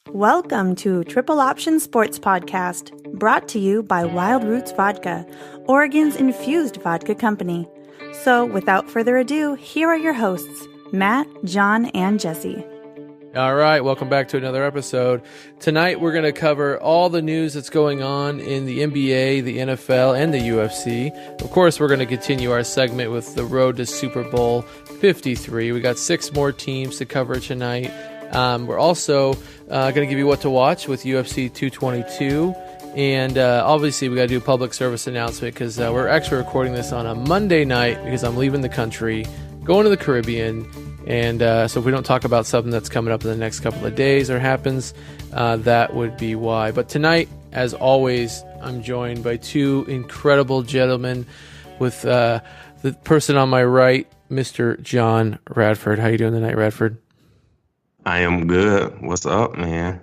Welcome to Triple Option Sports Podcast, brought to you by Wild Roots Vodka, Oregon's infused vodka company. So, without further ado, here are your hosts, Matt, John, and Jesse. All right, welcome back to another episode. Tonight, we're going to cover all the news that's going on in the NBA, the NFL, and the UFC. Of course, we're going to continue our segment with the road to Super Bowl 53. We got 6 more teams to cover tonight. We're also going to give you what to watch with UFC 222. And obviously, we got to do a public service announcement because we're actually recording this on a Monday night because I'm leaving the country, going to the Caribbean. And so if we don't talk about something that's coming up in the next couple of days or happens, that would be why. But tonight, as always, I'm joined by 2 incredible gentlemen with the person on my right, Mr. John Radford. How you doing tonight, Radford? I am good. What's up, man?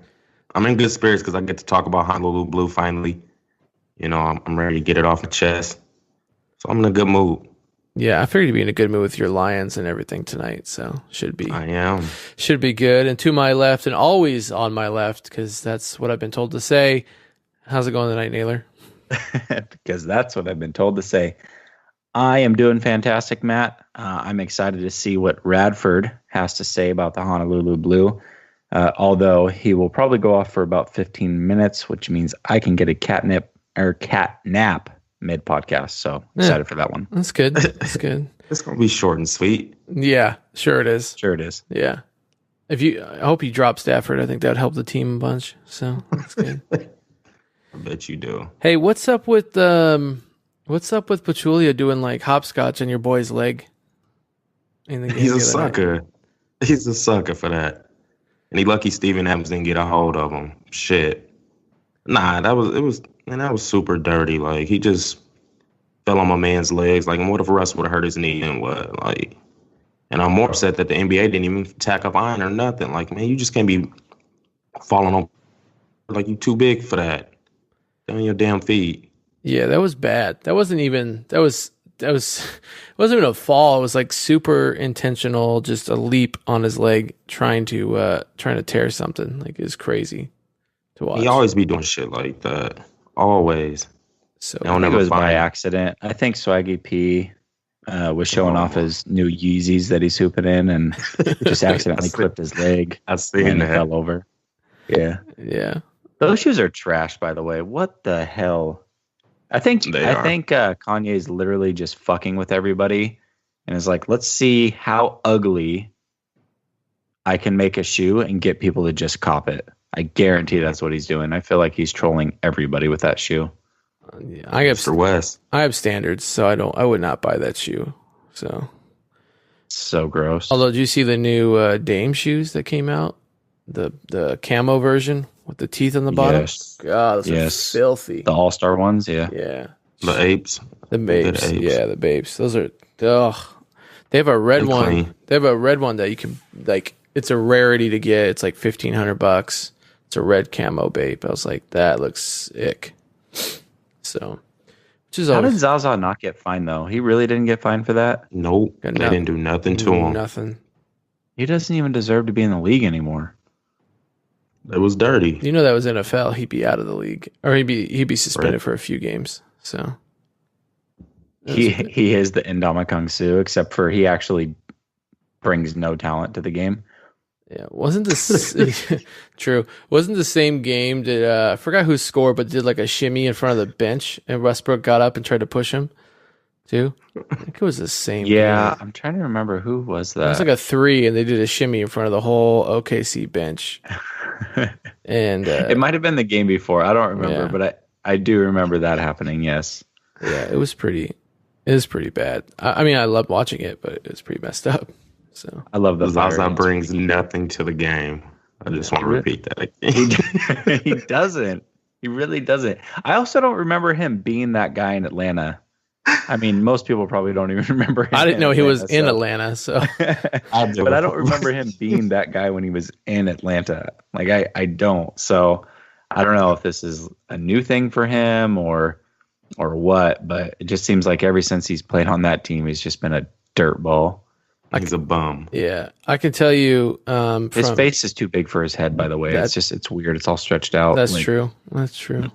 I'm in good spirits because I get to talk about Honolulu Blue finally. You know, I'm ready to get it off the chest. So I'm in a good mood. Yeah, I figured you'd be in a good mood with your Lions and everything tonight, so should be. I am. Should be good. And to my left, and always on my left, because that's what I've been told to say. How's it going tonight, Naylor? Because that's what I've been told to say. I am doing fantastic, Matt. I'm excited to see what Radford has to say about the Honolulu Blue. Although he will probably go off for about 15 minutes, which means I can get a cat nap mid-podcast. So excited for that one. That's good. That's good. It's going to be short and sweet. Yeah, sure it is. Sure it is. Yeah. I hope you drop Stafford. I think that would help the team a bunch. So that's good. I bet you do. Hey, what's up with Pachulia doing like hopscotch on your boy's leg? In the game He's a sucker. Night? He's a sucker for that. And he lucky Steven Adams didn't get a hold of him. Shit. Nah, that was super dirty. Like, he just fell on my man's legs. Like, what if Russ would have hurt his knee and what? Like, and I'm more upset that the NBA didn't even tack up iron or nothing. Like, man, you just can't be falling on like you too big for that. Get on your damn feet. Yeah, that was bad. That wasn't even it wasn't even a fall. It was like super intentional, just a leap on his leg trying to tear something. Like, it's crazy to watch. He always be doing shit like that. Always. So I think it was by accident. I think Swaggy P was showing off his new Yeezys that he's hooping in and just accidentally clipped his leg. I seen that. Fell over. Yeah. Yeah. Those shoes are trash, by the way. What the hell? I think Kanye's literally just fucking with everybody and is like, let's see how ugly I can make a shoe and get people to just cop it. I guarantee that's what he's doing. I feel like he's trolling everybody with that shoe. Yeah, I have standards, so I would not buy that shoe. So gross. Although, did you see the new Dame shoes that came out? The camo version with the teeth on the bottom? Yes. God, those are filthy. The All-Star ones, yeah. Yeah. The apes. The babes. Yeah, the babes. Those are, they have a red one. Clean. They have a red one that you can, like, it's a rarity to get. It's like $1,500. It's a red camo babe. I was like, that looks sick. So, how did Zaza not get fined, though? He really didn't get fined for that? Nope. They didn't do nothing to him. Nothing. He doesn't even deserve to be in the league anymore. It was dirty. You know that was NFL. He'd be out of the league, or he'd be suspended for a few games. So he is the Indomikong Sue, except for he actually brings no talent to the game. Yeah, wasn't this true? Wasn't the same game? Did I forgot who scored, but did like a shimmy in front of the bench, and Westbrook got up and tried to push him too. I think it was the same. Yeah, game. I'm trying to remember who was that. It was like a 3, and they did a shimmy in front of the whole OKC bench. And it might have been the game before. I don't remember, but I do remember that happening. Yes. Yeah, it was pretty bad. I mean, I loved watching it, but it was pretty messed up. So I love the Zaza brings nothing to the game. I just want to repeat that again. He doesn't. He really doesn't. I also don't remember him being that guy in Atlanta. I mean, most people probably don't even remember him. I didn't know he was in Atlanta, so. But I don't remember him being that guy when he was in Atlanta. Like, I don't. So I don't know if this is a new thing for him or what, but it just seems like ever since he's played on that team, he's just been a dirt ball. He's a bum. Yeah, I can tell you. His face is too big for his head. By the way, it's weird. It's all stretched out. That's true. That's true.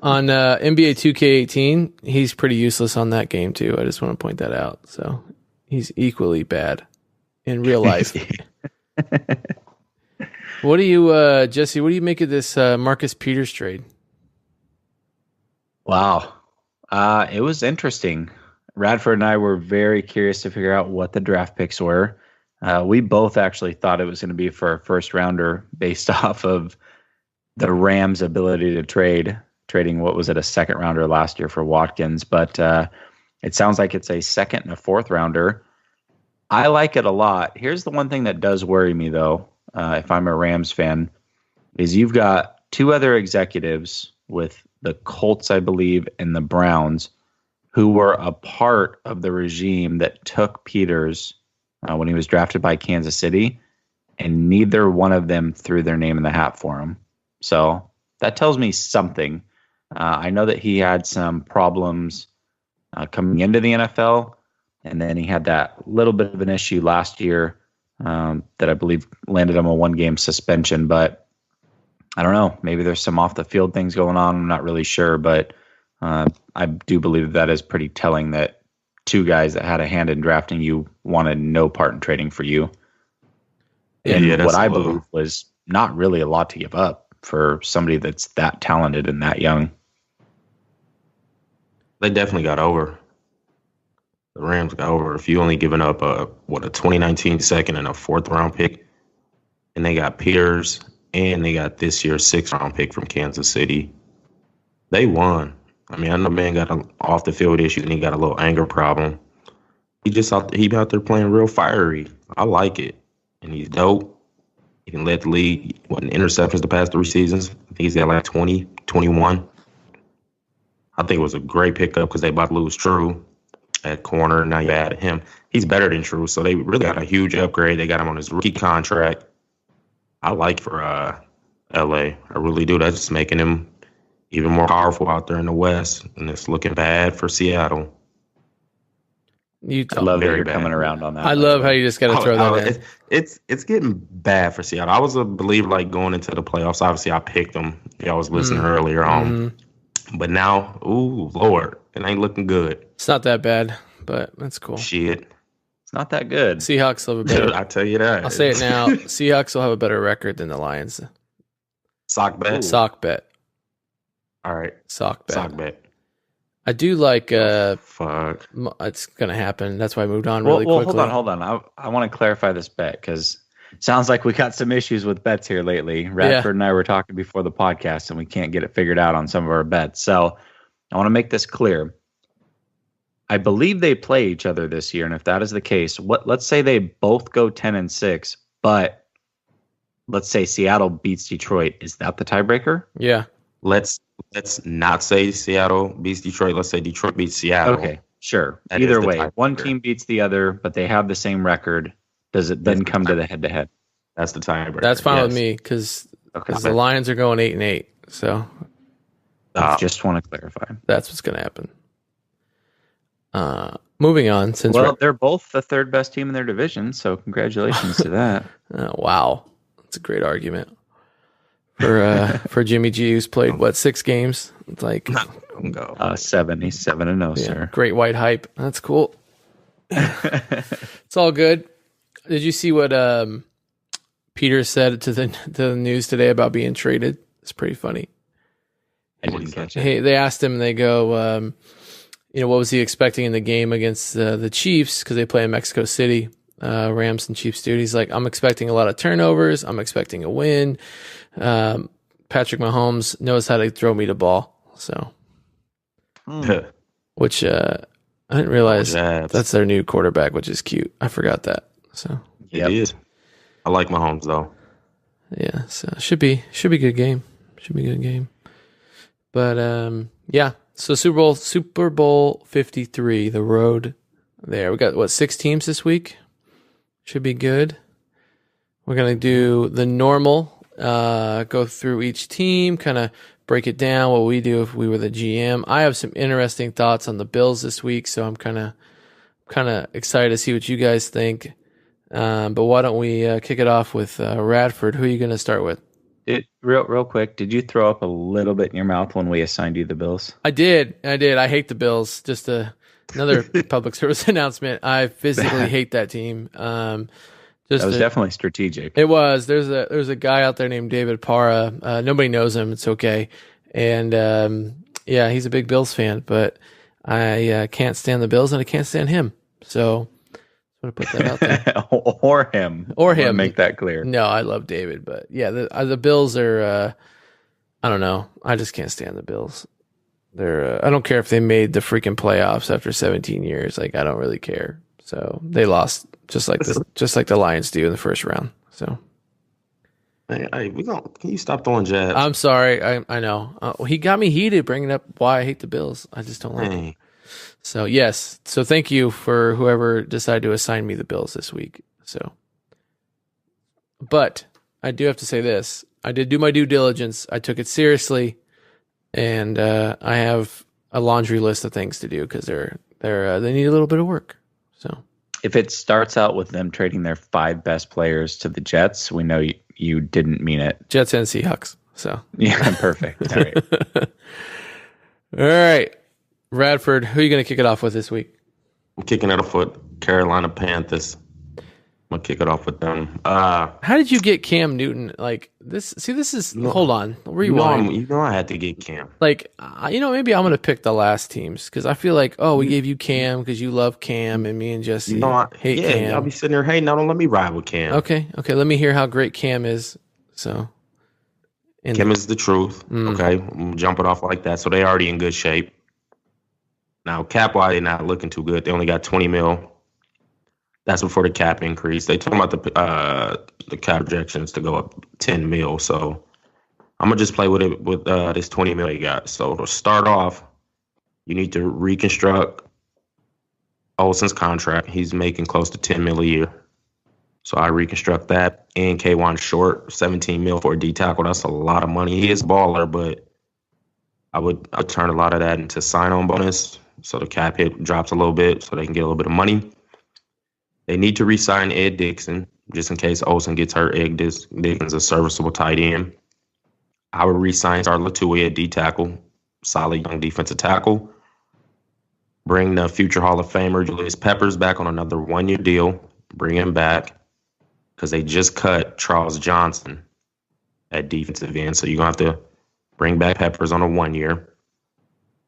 On NBA 2K18, he's pretty useless on that game too. I just want to point that out. So he's equally bad in real life. What do you, Jesse? What do you make of this Marcus Peters trade? Wow, it was interesting. Radford and I were very curious to figure out what the draft picks were. We both actually thought it was going to be for a first rounder based off of the Rams' ability to trading, what was it, a second rounder last year for Watkins. But it sounds like it's a second and a fourth rounder. I like it a lot. Here's the one thing that does worry me, though, if I'm a Rams fan, is you've got two other executives with the Colts, I believe, and the Browns, who were a part of the regime that took Peters when he was drafted by Kansas City, and neither one of them threw their name in the hat for him. So that tells me something. I know that he had some problems coming into the NFL, and then he had that little bit of an issue last year that I believe landed him a one-game suspension. But I don't know. Maybe there's some off-the-field things going on. I'm not really sure, but I do believe that is pretty telling that two guys that had a hand in drafting you wanted no part in trading for you. And what I believe was not really a lot to give up for somebody that's that talented and that young. They definitely got over. The Rams got over. If you only given up a 2019 second and a fourth round pick, and they got Peters and they got this year's sixth round pick from Kansas City, they won. I mean, I know man got an off the field issue and he got a little anger problem. He out there playing real fiery. I like it, and he's dope. He can lead the league in interceptions the past 3 seasons. I think he's got like 20, 21. I think it was a great pickup because they about to lose True at corner. Now you add him. He's better than True, so they really got a huge upgrade. They got him on his rookie contract. I like for L.A. I really do. That's just making him even more powerful out there in the West, and it's looking bad for Seattle. I love that you're coming around on that. I love how you just got to throw that in. It's getting bad for Seattle. I was a believer like going into the playoffs. Obviously, I picked them. I was listening earlier on. But now, ooh, Lord, it ain't looking good. It's not that bad, but that's cool. Shit. It's not that good. Seahawks will have a better. I tell you that. I'll say it now. Seahawks will have a better record than the Lions. Sock bet? Sock bet. All right. Sock bet. Sock bet. I do like fuck. It's gonna happen. That's why I moved on really quickly. Hold on. I want to clarify this bet because it sounds like we got some issues with bets here lately. Radford and I were talking before the podcast, and we can't get it figured out on some of our bets. So I want to make this clear. I believe they play each other this year, and if that is the case, let's say they both go 10-6, but let's say Seattle beats Detroit. Is that the tiebreaker? Yeah. Let's not say Seattle beats Detroit. Let's say Detroit beats Seattle. Okay, sure. That Either way, one team beats the other, but they have the same record. Does it then come to the head-to-head? That's the tiebreaker. That's fine with me because the Lions are going 8-8. So I just want to clarify. That's what's going to happen. Moving on, they're both the third best team in their division, so congratulations to that. Wow, that's a great argument for Jimmy G, who's played 6 games. It's like 7. He's 7-0, sir. Great white hype. That's cool. It's all good. Did you see what Peter said to the news today about being traded? It's pretty funny. I didn't catch it. Hey, they asked him, and they go, what was he expecting in the game against the Chiefs? Because they play in Mexico City, Rams and Chiefs, dude. He's like, I'm expecting a lot of turnovers. I'm expecting a win. Patrick Mahomes knows how to throw me the ball. So, which I didn't realize that's their new quarterback, which is cute. I forgot that. So it is. I like Mahomes though. Yeah, so should be a good game. Should be a good game. But yeah. So Super Bowl 53, the road there. We got 6 teams this week. Should be good. We're gonna do the normal, go through each team, kind of break it down. What we do if we were the GM. I have some interesting thoughts on the Bills this week, so I'm kind of kind of excited to see what you guys think. But why don't we kick it off with Radford? Who are you going to start with? Real quick, did you throw up a little bit in your mouth when we assigned you the Bills? I did. I hate the Bills. Just another public service announcement. I physically hate that team. That was definitely strategic. It was. There's a guy out there named David Parra. Nobody knows him. It's okay. And he's a big Bills fan, but I can't stand the Bills and I can't stand him. So I'm going to put that out there. or him. Make that clear. No, I love David, but yeah, the Bills are. I don't know. I just can't stand the Bills. They're. I don't care if they made the freaking playoffs after 17 years. Like I don't really care. So they lost just like the Lions do in the first round. So. Hey, can you stop throwing jabs? I'm sorry. I know. He got me heated bringing up why I hate the Bills. I just don't like them. So, yes. So, thank you for whoever decided to assign me the Bills this week. So, but I do have to say this. I did do my due diligence. I took it seriously, and I have a laundry list of things to do because they need a little bit of work. So, if it starts out with them trading their 5 best players to the Jets, we know you didn't mean it. Jets and Seahawks. So yeah, perfect. All right. All right. Radford, who are you going to kick it off with this week? I'm kicking it off with Carolina Panthers. I'm going to kick it off with them. How did you get Cam Newton? Like this? See, this is. Hold on. Rewind. You know I had to get Cam. Like, maybe I'm going to pick the last teams because I feel like, we gave you Cam because you love Cam and me and Jesse hate Cam. I'll be sitting there hating. Now don't let me ride with Cam. Okay. Let me hear how great Cam is. So, Cam is the truth. Okay, I'm jumping off like that. So they already in good shape. Now, cap-wise, they're not looking too good. They only got $20 million. That's before the cap increase. They talking about the cap projections to go up $10 million. So I'm gonna just play with it with this $20 million you got. So to start off, you need to reconstruct Olsen's contract. He's making close to $10 million a year. So I reconstruct that. And K1 short, $17 million for a D tackle. That's a lot of money. He is a baller, but I'd turn a lot of that into sign-on bonus. So the cap hit drops a little bit so they can get a little bit of money. They need to re-sign Ed Dixon just in case Olsen gets hurt. Ed Dixon's a serviceable tight end. I would re-sign Star Latouille at D tackle, solid young defensive tackle. Bring the future Hall of Famer Julius Peppers back on another 1-year deal. Bring him back because they just cut Charles Johnson at defensive end. So you're going to have to bring back Peppers on a 1-year.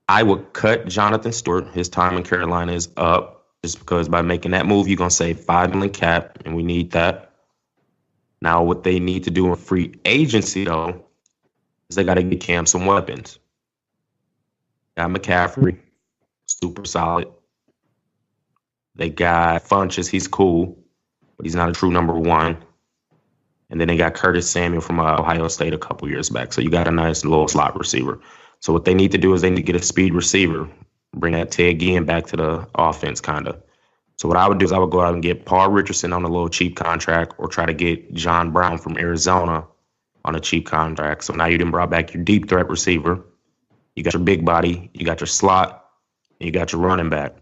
I would cut Jonathan Stewart. His time in Carolina is up just because by making that move, you're going to save $5 million cap, and we need that. Now, what they need to do in free agency, though, is they got to get Cam some weapons. Got McCaffrey, super solid. They got Funches. He's cool, but he's not a true number 1. And then they got Curtis Samuel from Ohio State a couple years back. So you got a nice little slot receiver. So what they need to do is they need to get a speed receiver, bring that Ted Ginn back to the offense, kind of. So what I would do is I would go out and get Paul Richardson on a little cheap contract or try to get John Brown from Arizona on a cheap contract. So now you done brought back your deep threat receiver. You got your big body, you got your slot, and you got your running back.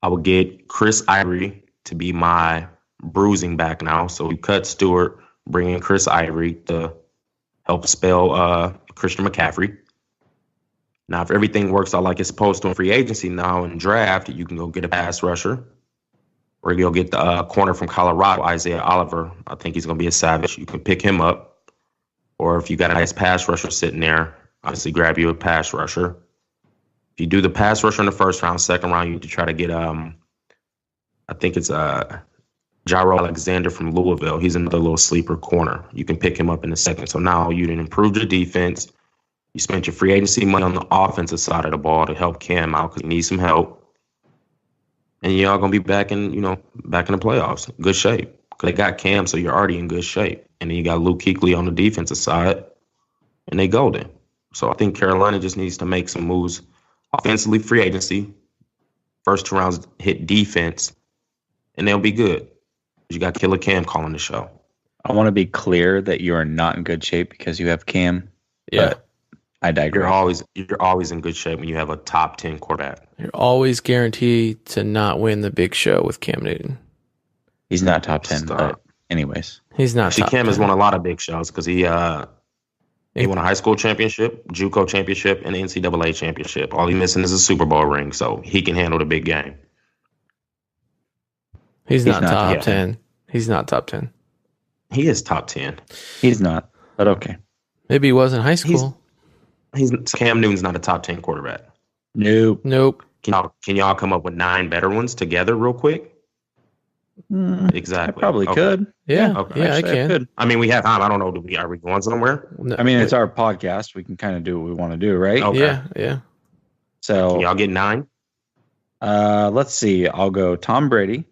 I would get Chris Ivory to be my bruising back now. So you cut Stewart, bring in Chris Ivory to help spell Christian McCaffrey. Now, if everything works out like it's supposed to in free agency now in draft, you can go get a pass rusher or you'll get the corner from Colorado, Isaiah Oliver. I think he's going to be a savage. You can pick him up. Or if you got a nice pass rusher sitting there, obviously grab you a pass rusher. If you do the pass rusher in the first round, second round, you need to try to get, I think it's Jairo Alexander from Louisville. He's another little sleeper corner. You can pick him up in a second. So now you didn't improve your defense. You spent your free agency money on the offensive side of the ball to help Cam out because he needs some help. And y'all going to be back in the playoffs. Good shape. Because they got Cam, so you're already in good shape. And then you got Luke Kuechly on the defensive side, and they golden. So I think Carolina just needs to make some moves. Offensively, free agency. First 2 rounds hit defense, and they'll be good. You got Killer Cam calling the show. I want to be clear that you are not in good shape because you have Cam. Yeah. But I digress. You're always in good shape when you have a top 10 quarterback. You're always guaranteed to not win the big show with Cam Newton. He's not top 10, Stop. but anyways. He's not Actually, top Cam 10. has won a lot of big shows because he won a high school championship, JUCO championship, and the NCAA championship. All he's missing is a Super Bowl ring, so he can handle the big game. He's not top 10. He's not top 10. He is top 10. He's not, but okay. Maybe he was in high school. Cam Newton's not a top 10 quarterback. Nope. Can y'all come up with 9 better ones together real quick? Exactly. I probably could. Yeah. Okay. Yeah, Actually, I can. could. I mean, we have time. I don't know. Are we going somewhere? No, I mean, it's our podcast. We can kind of do what we want to do, right? Okay. Yeah. Can So y'all get 9? let's see. I'll go Tom Brady,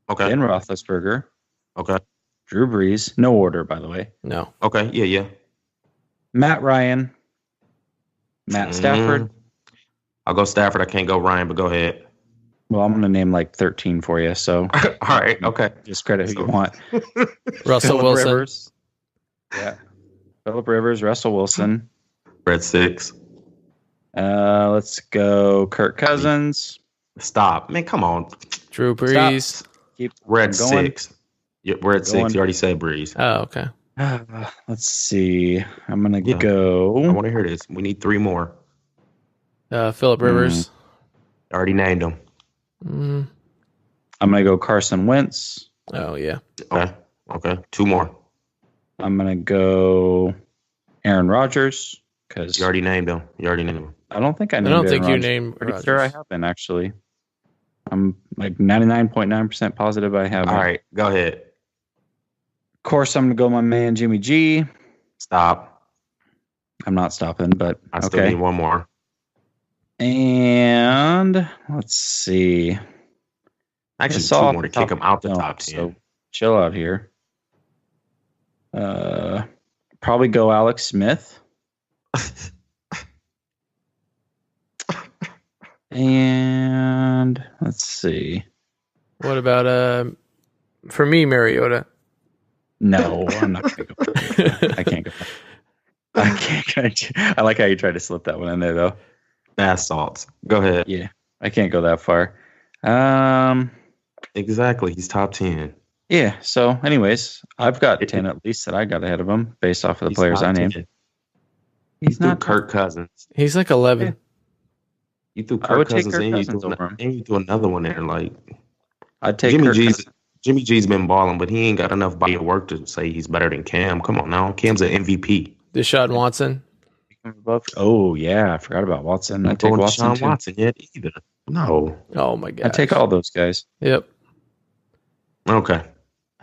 Okay. Ben Roethlisberger, Okay. Drew Brees. No order, by the way. No. Okay. Yeah. Matt Ryan, Matt Stafford. I'll go Stafford. I can't go Ryan, but go ahead. Well, I'm going to name like 13 for you, so All right. Okay. just credit who you want. Russell Phillip Wilson. Rivers. Yeah. Phillip Rivers, Russell Wilson. Red 6. Let's go Kirk Cousins. Stop. Man, come on. Drew Brees. Keep Red going. 6. We're at 6. Going. You already said Breeze. Oh, okay. Let's see. I'm going to Yeah. I go. want to hear this. We need 3 more. Phillip Rivers. I already named them. Mm. I'm going to go Carson Wentz. Oh, yeah. Okay. 2 more. I'm going to go Aaron Rodgers because You already named them. I don't think I I named don't think Aaron you Rodgers. named Pretty Rodgers. sure I have been, actually. I'm like 99.9% positive I have. All right. Go ahead. Of course, I'm going to go my man, Jimmy G. Stop. I'm not stopping, but I still okay. need 1 more. And let's see. Actually, It's 2 off more to the top kick them out the of top 10. So chill out here. Probably go Alex Smith. And let's see. What about, for me, Mariota? No, I'm not going to go. I can't go. I can't. I like how you tried to slip that one in there, though. Bath salts. Go ahead. Yeah, I can't go that far. Exactly. He's top 10. Yeah. So, anyways, I've got 10 at least that I got ahead of him based off of the He's players top I named. 10. He's You not threw Kirk Cousins. He's like 11. Yeah. You threw I would Kirk take Cousins, Kirk and Cousins over him. you threw another one there. Like I'd take Jimmy Kirk G's. Cousins. Jimmy G's been balling, but he ain't got enough body of work to say he's better than Cam. Come on now, Cam's an MVP. Deshaun Watson. Oh yeah, I forgot about Watson. I'd Not take going Watson Deshaun too. Watson yet either. No. Oh, my God. I'd take all those guys. Yep. Okay.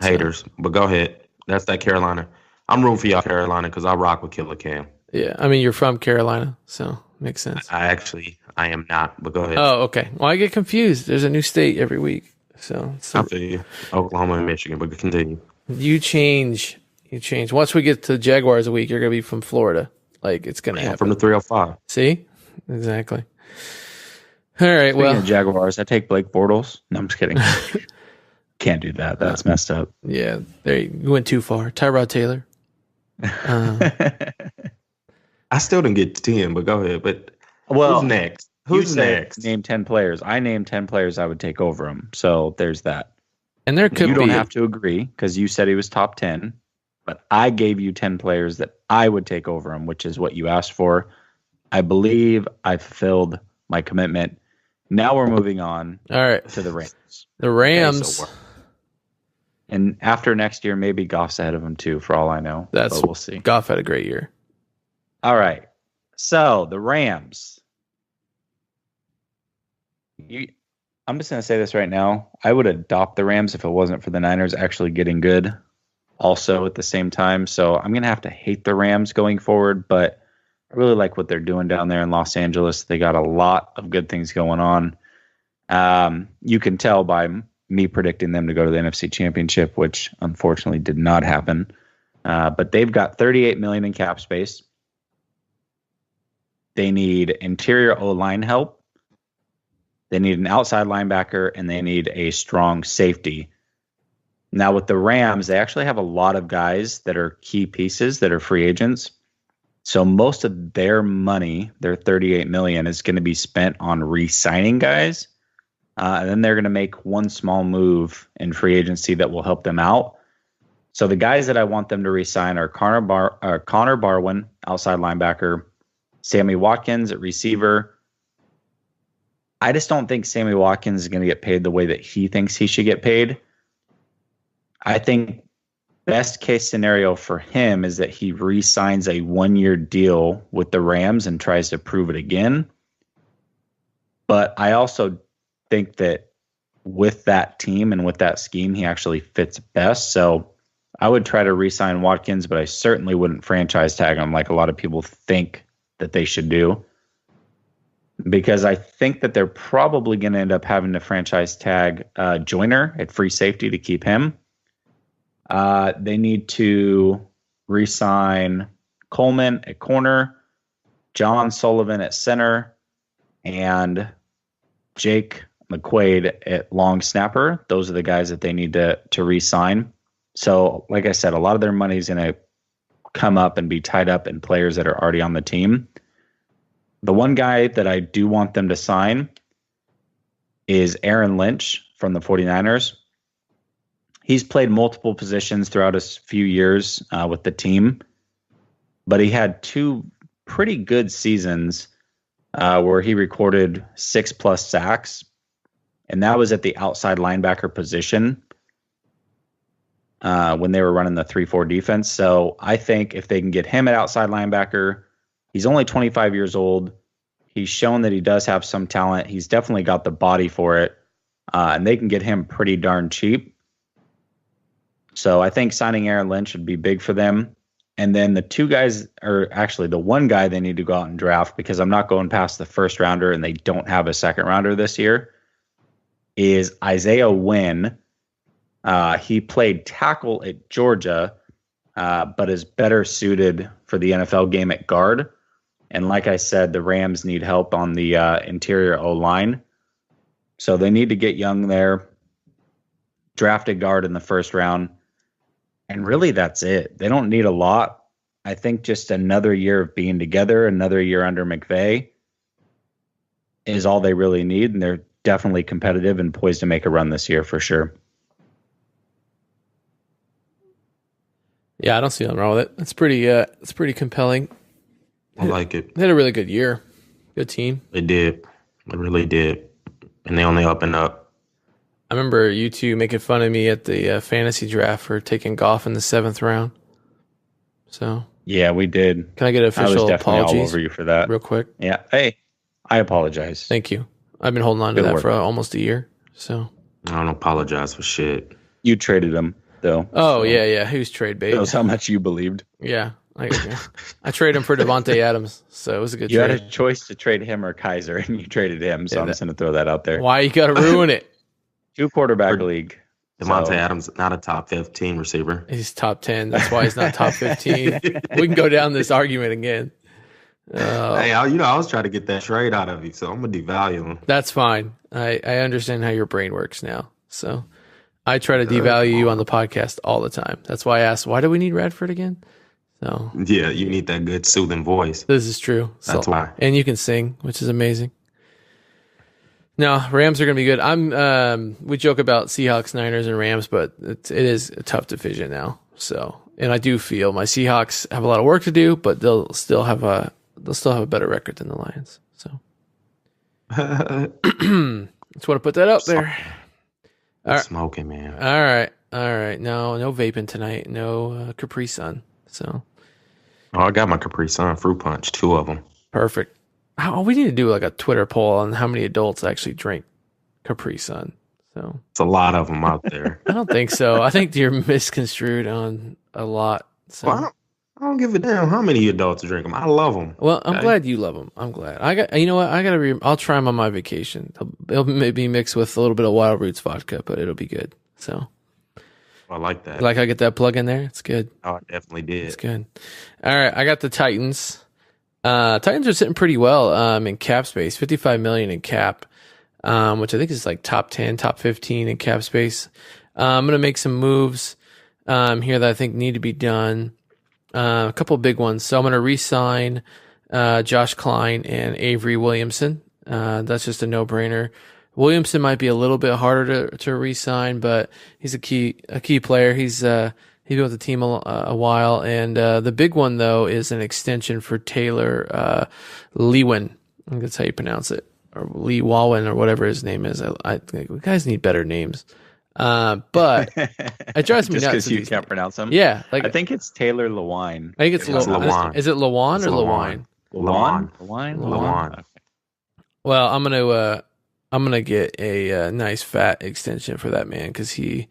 Haters, but go ahead. That's that Carolina. I'm rooting for y'all, Carolina, because I rock with Killer Cam. Yeah. I mean, you're from Carolina, so makes sense. I am not, but go ahead. Oh, okay. Well, I get confused. There's a new state every week. So I feel you. Oklahoma and Michigan, but continue. you change. Once we get to Jaguars a week, you're going to be from Florida. Like, it's going to Yeah, happen. from the 305. See? Exactly. All right. Speaking Well, of Jaguars, I take Blake Bortles. No, I'm just kidding. Can't do that. That's messed up. yeah, there you went too far. Tyrod Taylor. I still didn't get to 10, but go ahead. But Well, who's next? you Who's said next? Name 10 players. I named 10 players I would take over him. So there's that. And there could You be. don't have to agree because you said he was top 10, but I gave you 10 players that I would take over him, which is what you asked for. I believe I fulfilled my commitment. Now we're moving on All right. to the Rams. The Rams. Okay, so And after next year, maybe Goff's ahead of him too, for all I know. That's but we'll see. Goff had a great year. All right. So the Rams. I'm just going to say this right now. I would adopt the Rams if it wasn't for the Niners actually getting good also at the same time. So I'm going to have to hate the Rams going forward, but I really like what they're doing down there in Los Angeles. They got a lot of good things going on. You can tell by me predicting them to go to the NFC Championship, which unfortunately did not happen. But they've got $38 million in cap space. They need interior O-line help. They need an outside linebacker, and they need a strong safety. Now, with the Rams, they actually have a lot of guys that are key pieces that are free agents. So most of their money, their $38 million, is going to be spent on re-signing guys. And then they're going to make one small move in free agency that will help them out. So the guys that I want them to re-sign are Connor Barwin, outside linebacker, Sammy Watkins at receiver. I just don't think Sammy Watkins is going to get paid the way that he thinks he should get paid. I think best case scenario for him is that he re-signs a 1-year deal with the Rams and tries to prove it again. But I also think that with that team and with that scheme, he actually fits best. So I would try to re-sign Watkins, but I certainly wouldn't franchise tag him like a lot of people think that they should do. Because I think that they're probably going to end up having to franchise tag Joyner at free safety to keep him. They need to re-sign Coleman at corner, John Sullivan at center, and Jake McQuaid at long snapper. Those are the guys that they need to re-sign. So, like I said, a lot of their money is going to come up and be tied up in players that are already on the team. The one guy that I do want them to sign is Aaron Lynch from the 49ers. He's played multiple positions throughout his few years with the team, but he had 2 pretty good seasons where he recorded 6+ sacks, and that was at the outside linebacker position when they were running the 3-4 defense. So I think if they can get him at outside linebacker, he's only 25 years old. He's shown that he does have some talent. He's definitely got the body for it, and they can get him pretty darn cheap. So I think signing Aaron Lynch would be big for them. And then the 2 guys, or actually the 1 guy they need to go out and draft, because I'm not going past the first rounder and they don't have a second rounder this year, is Isaiah Wynn. He played tackle at Georgia, but is better suited for the NFL game at guard. And like I said, the Rams need help on the interior O-line. So they need to get young there, draft a guard in the first round. And really, that's it. They don't need a lot. I think just another year of being together, another year under McVay is all they really need. And they're definitely competitive and poised to make a run this year for sure. Yeah, I don't see nothing wrong with it. It's pretty compelling. I like it. They had a really good year. Good team. They did. They really did. And they only up and up. I remember you two making fun of me at the fantasy draft for taking Goff in the 7th round. So yeah, we did. Can I get official I was definitely apologies all over you for that, real quick? Yeah. Hey, I apologize. Thank you. I've been holding on to Good that work. for almost a year. So I don't apologize for shit. You traded him though. oh yeah. Who's trade bait? Shows how much you believed. Yeah. I traded him for Devontae Adams, so it was a good You trade. had a choice to trade him or Kaiser, and you traded him. So Yeah, I'm just going to throw that out there. Why you got to ruin it? 2 quarterback league. Devontae So- Adams, not a top 15 receiver. He's top 10. That's why he's not top 15. We can go down this argument again. Hey, I was trying to get that trade out of you, so I'm gonna devalue him. That's fine. I understand how your brain works now. So I try to devalue you on the podcast all the time. That's why I asked, why do we need Radford again? So Yeah, you need that good soothing voice. this is true. So, That's why. And you can sing, which is amazing. No, Rams are going to be good. We joke about Seahawks, Niners, and Rams, but it is a tough division now. So, and I do feel my Seahawks have a lot of work to do, but they'll still have a better record than the Lions. So, just want to put that up there. All right. Smoking, man. All right. No vaping tonight. No Capri Sun. So Oh, I got my Capri Sun fruit punch, 2 of them. perfect. We need to do like a Twitter poll on how many adults actually drink Capri Sun. So It's a lot of them out there. I don't think so. I think you're misconstrued on a lot. So Well, I don't give a damn how many adults drink them. I love them. well, I'm glad you love them. I'm glad. You know what? I'll try them on my vacation. It'll maybe mix with a little bit of Wild Roots vodka, but it'll be good. So I like that. like I get that plug in there. It's good. Oh, I definitely did. It's good. All right, I got the Titans. Titans are sitting pretty well in cap space, $55 million in cap, which I think is like top 10, top 15 in cap space. I'm going to make some moves here that I think need to be done. A couple of big ones. So I'm going to re-sign Josh Klein and Avery Williamson. That's just a no-brainer. Williamson might be a little bit harder to re-sign, but he's a key player. He's been with the team a while. And the big one, though, is an extension for Taylor Lewin. I think that's how you pronounce it. Or Lee Walwin or whatever his name is. I think we guys need better names. But it drives me just nuts because you can't pronounce them. Yeah, I think it's Taylor Lewine. I think it's Lewan. Is it Lewan or Lewine? Lewan. Well, I'm gonna get a nice fat extension for that man because he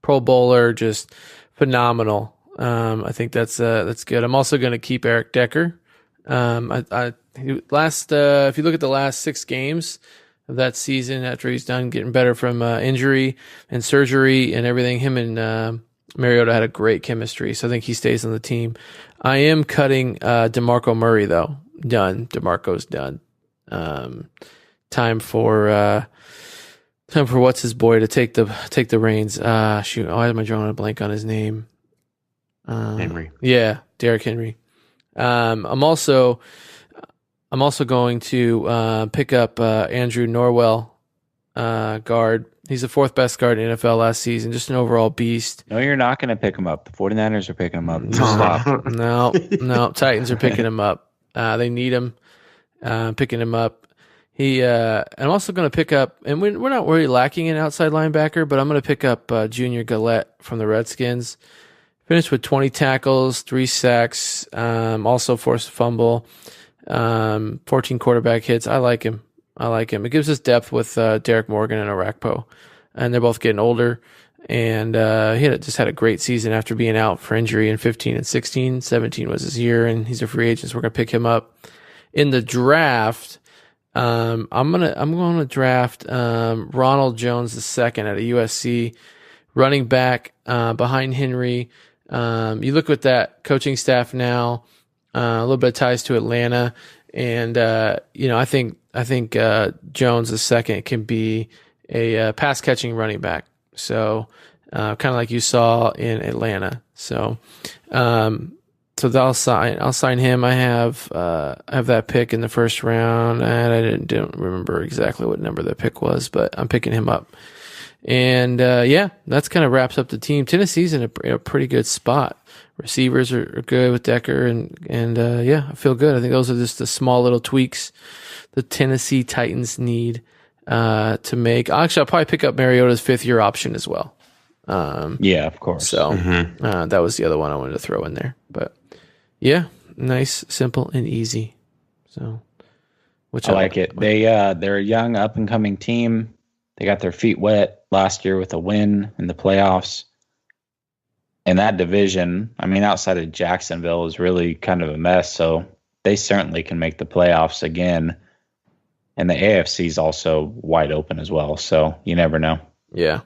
Pro Bowler, just phenomenal. I think that's good. I'm also gonna keep Eric Decker. If you look at the last 6 games of that season, after he's done getting better from injury and surgery and everything, him and Mariota had a great chemistry. So I think he stays on the team. I am cutting DeMarco Murray though. Done. DeMarco's done. Time for what's his boy to take the reins. Shoot, why am I drawing a blank on his name? Henry. Yeah, Derrick Henry. I'm also going to pick up Andrew Norwell, guard. He's the 4th best guard in NFL last season. Just an overall beast. No, you're not going to pick him up. The 49ers are picking him up. Stop. No. Titans are picking him up. They need him. Picking him up. I'm also going to pick up, and we're not really lacking an outside linebacker, but I'm going to pick up Junior Gillette from the Redskins. Finished with 20 tackles, 3 sacks, also forced a fumble, 14 quarterback hits. I like him. It gives us depth with Derek Morgan and Orakpo, and they're both getting older. And he just had a great season after being out for injury in 15 and 16. 17 was his year, and he's a free agent, so we're going to pick him up. In the draft, I'm going to draft Ronald Jones II out of USC, running back behind Henry. You look at that coaching staff now, a little bit of ties to Atlanta, and I think Jones II can be a pass catching running back. So kind of like you saw in Atlanta. So I'll sign him. I have that pick in the first round, and I didn't remember exactly what number the pick was, but I'm picking him up. And that's kind of wraps up the team. Tennessee's in a pretty good spot. Receivers are good with Decker, and I feel good. I think those are just the small little tweaks the Tennessee Titans need to make. Actually, I'll probably pick up Mariota's 5th-year option as well. Yeah, of course. So that was the other one I wanted to throw in there. But yeah, nice, simple, and easy. So, I like it. They're a young, up and coming team. They got their feet wet last year with a win in the playoffs. And that division, I mean, outside of Jacksonville, is really kind of a mess. So they certainly can make the playoffs again. And the AFC is also wide open as well. So you never know. Yeah.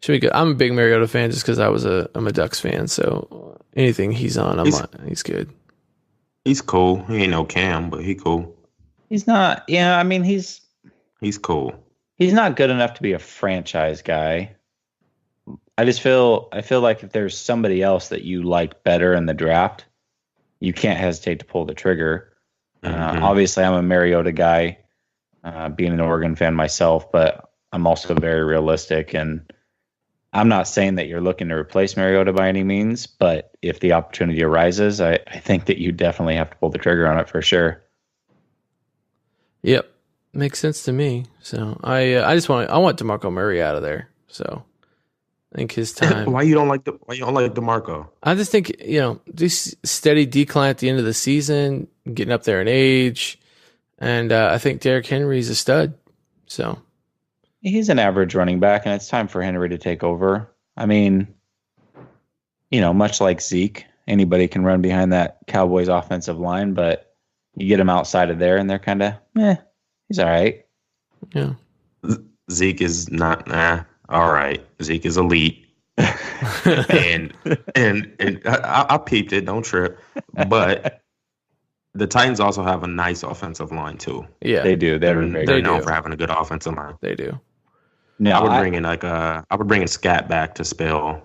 Should be good. I'm a big Mariota fan just because I'm a Ducks fan. So anything he's on, he's good. He's cool. He ain't no Cam, but he cool. He's not. Yeah, I mean, he's cool. He's not good enough to be a franchise guy. I feel like if there's somebody else that you like better in the draft, you can't hesitate to pull the trigger. Obviously, I'm a Mariota guy, being an Oregon fan myself, but I'm also very realistic. And I'm not saying that you're looking to replace Mariota by any means, but if the opportunity arises, I think that you definitely have to pull the trigger on it for sure. Yep. Makes sense to me. So I want DeMarco Murray out of there. So I think his time. Why you don't like DeMarco? I just think, this steady decline at the end of the season, getting up there in age, and I think Derrick Henry's a stud. So he's an average running back, and it's time for Henry to take over. I mean, much like Zeke, anybody can run behind that Cowboys offensive line, but you get him outside of there, and they're kind of, he's all right. Yeah. Zeke is not, all right. Zeke is elite. and I peeped it, don't trip. But the Titans also have a nice offensive line too. Yeah. They do. They're known for having a good offensive line. They do. No, I would bring in Scat back to spell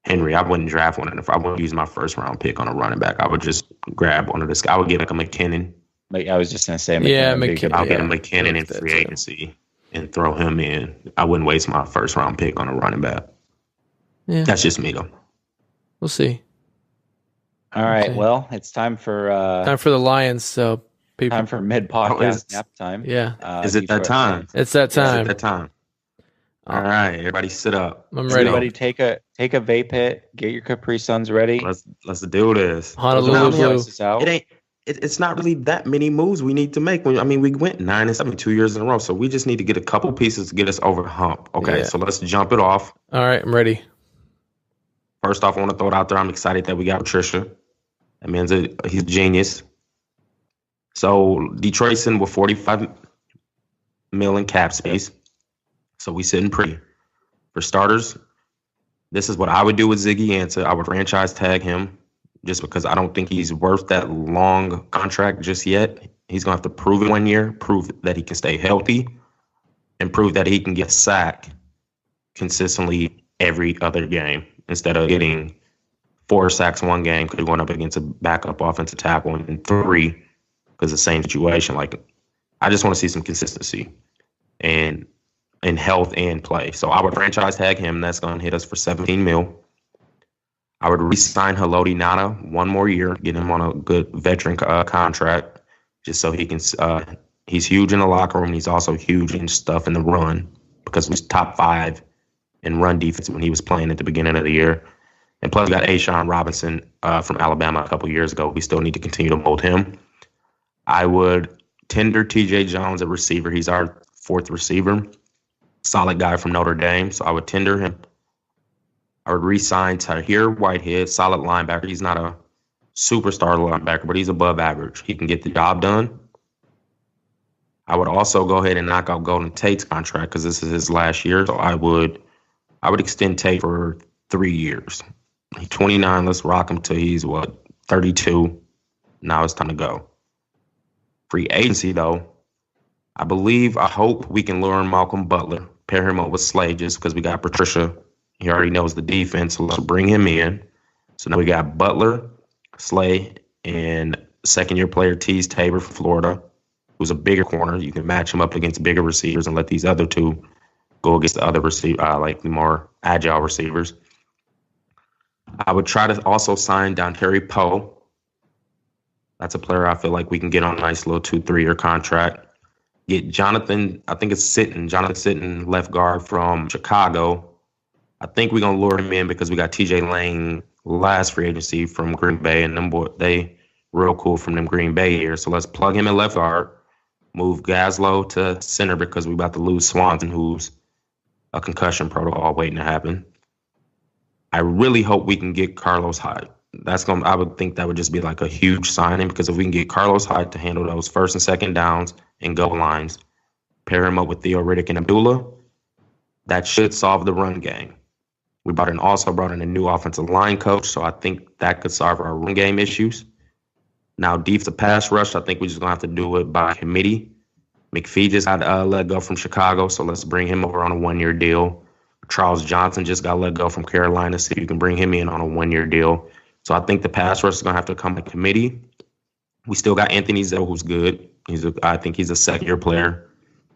Henry. I wouldn't draft one. If I wouldn't use my first round pick on a running back, I would just grab one of this. I would get like a McKinnon. Like I was just gonna say, McKinnon. I'll get a McKinnon in free agency and throw him in. I wouldn't waste my first round pick on a running back. Yeah, that's just me though. We'll see. All right. Okay. Well, it's time for the Lions. So people, time for mid podcast nap time. Yeah. Is it that time? It's that time. Is it that time? All right, everybody, sit up. I'm ready. Everybody, take a vape hit. Get your Capri Suns ready. Let's do this. Honolulu Blue. It's not really that many moves we need to make. We went 9-7 2 years in a row, so we just need to get a couple pieces to get us over the hump. Okay, So let's jump it off. All right, I'm ready. First off, I want to throw it out there. I'm excited that we got Patricia. That means he's a genius. So Detroit's in with $45 million in cap space. So we sitting pretty. For starters, this is what I would do with Ziggy Ansah. I would franchise tag him just because I don't think he's worth that long contract just yet. He's going to have to prove it 1 year, prove that he can stay healthy, and prove that he can get sacked consistently every other game instead of getting 4 sacks one game because going up against a backup offensive tackle and 3 because the same situation. Like, I just want to see some consistency and in health and play. So I would franchise tag him. That's going to hit us for $17 million. I would re-sign Haloti Ngata 1 more year, get him on a good veteran contract, just so he can. He's huge in the locker room. He's also huge in stuff in the run because he was top 5 in run defense when he was playing at the beginning of the year. And plus, we got Ashawn Robinson from Alabama a couple years ago. We still need to continue to mold him. I would tender T.J. Jones at receiver. He's our 4th receiver. Solid guy from Notre Dame, so I would tender him. I would re-sign Tahir Whitehead, solid linebacker. He's not a superstar linebacker, but he's above average. He can get the job done. I would also go ahead and knock out Golden Tate's contract because this is his last year. So I would extend Tate for 3 years. He's 29. Let's rock him till he's 32. Now it's time to go. Free agency though. I hope we can lure in Malcolm Butler, pair him up with Slay just because we got Patricia. He already knows the defense, so let's bring him in. So now we got Butler, Slay, and second-year player Tease Tabor from Florida, who's a bigger corner. You can match him up against bigger receivers and let these other 2 go against the other like the more agile receivers. I would try to also sign Dontari Poe. That's a player I feel like we can get on a nice little 2-3 year contract. Get Jonathan Sitton, left guard from Chicago. I think we're going to lure him in because we got TJ Lane last free agency from Green Bay, and they real cool from them Green Bay years. So let's plug him in left guard, move Gaslow to center because we about to lose Swanson, who's a concussion protocol waiting to happen. I really hope we can get Carlos Hyde. I would think that would just be like a huge signing because if we can get Carlos Hyde to handle those first and second downs and goal lines, pair him up with Theo Riddick and Abdullah, that should solve the run game. We also brought in a new offensive line coach, so I think that could solve our run game issues. Now, defensive pass rush, I think we're just going to have to do it by committee. McPhee just got let go from Chicago, so let's bring him over on a 1-year deal. Charles Johnson just got let go from Carolina, so you can bring him in on a 1-year deal. So I think the pass rush is going to have to come by committee. We still got Anthony Zell, who's good. I think he's a second-year player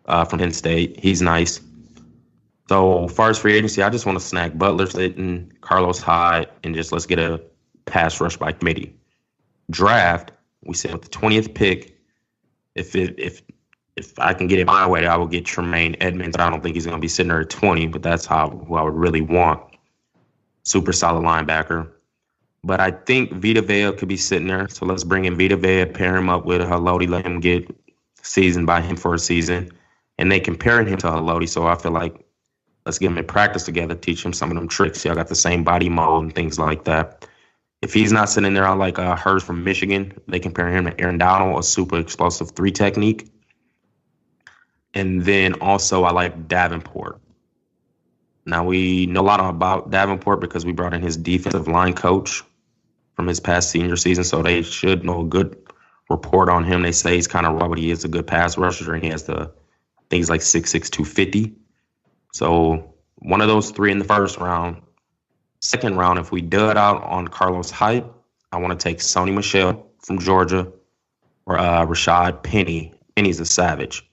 from Penn State. He's nice. So as far as free agency, I just want to snag Butler, Sitton, Carlos Hyde, and just let's get a pass rush by committee. Draft, we said with the 20th pick, if I can get it my way, I will get Tremaine Edmonds. I don't think he's going to be sitting there at 20, but that's who I would really want. Super solid linebacker. But I think Vita Vea could be sitting there. So let's bring in Vita Vea, pair him up with Haloti, let him get seasoned by him for a season. And they comparing him to Haloti, so I feel like let's get him in practice together, teach him some of them tricks. Y'all got the same body mold and things like that. If he's not sitting there, I like Hurst from Michigan. They compare him to Aaron Donald, a super explosive 3 technique. And then also I like Davenport. Now we know a lot about Davenport because we brought in his defensive line coach from his past senior season, so they should know a good report on him. They say he's kind of raw, but he is a good pass rusher, and he has things like 6'6", 250. So one of those 3 in the first round, Second round, if we dud out on Carlos Hyde, I want to take Sony Michel from Georgia or Rashad Penny. Penny's a savage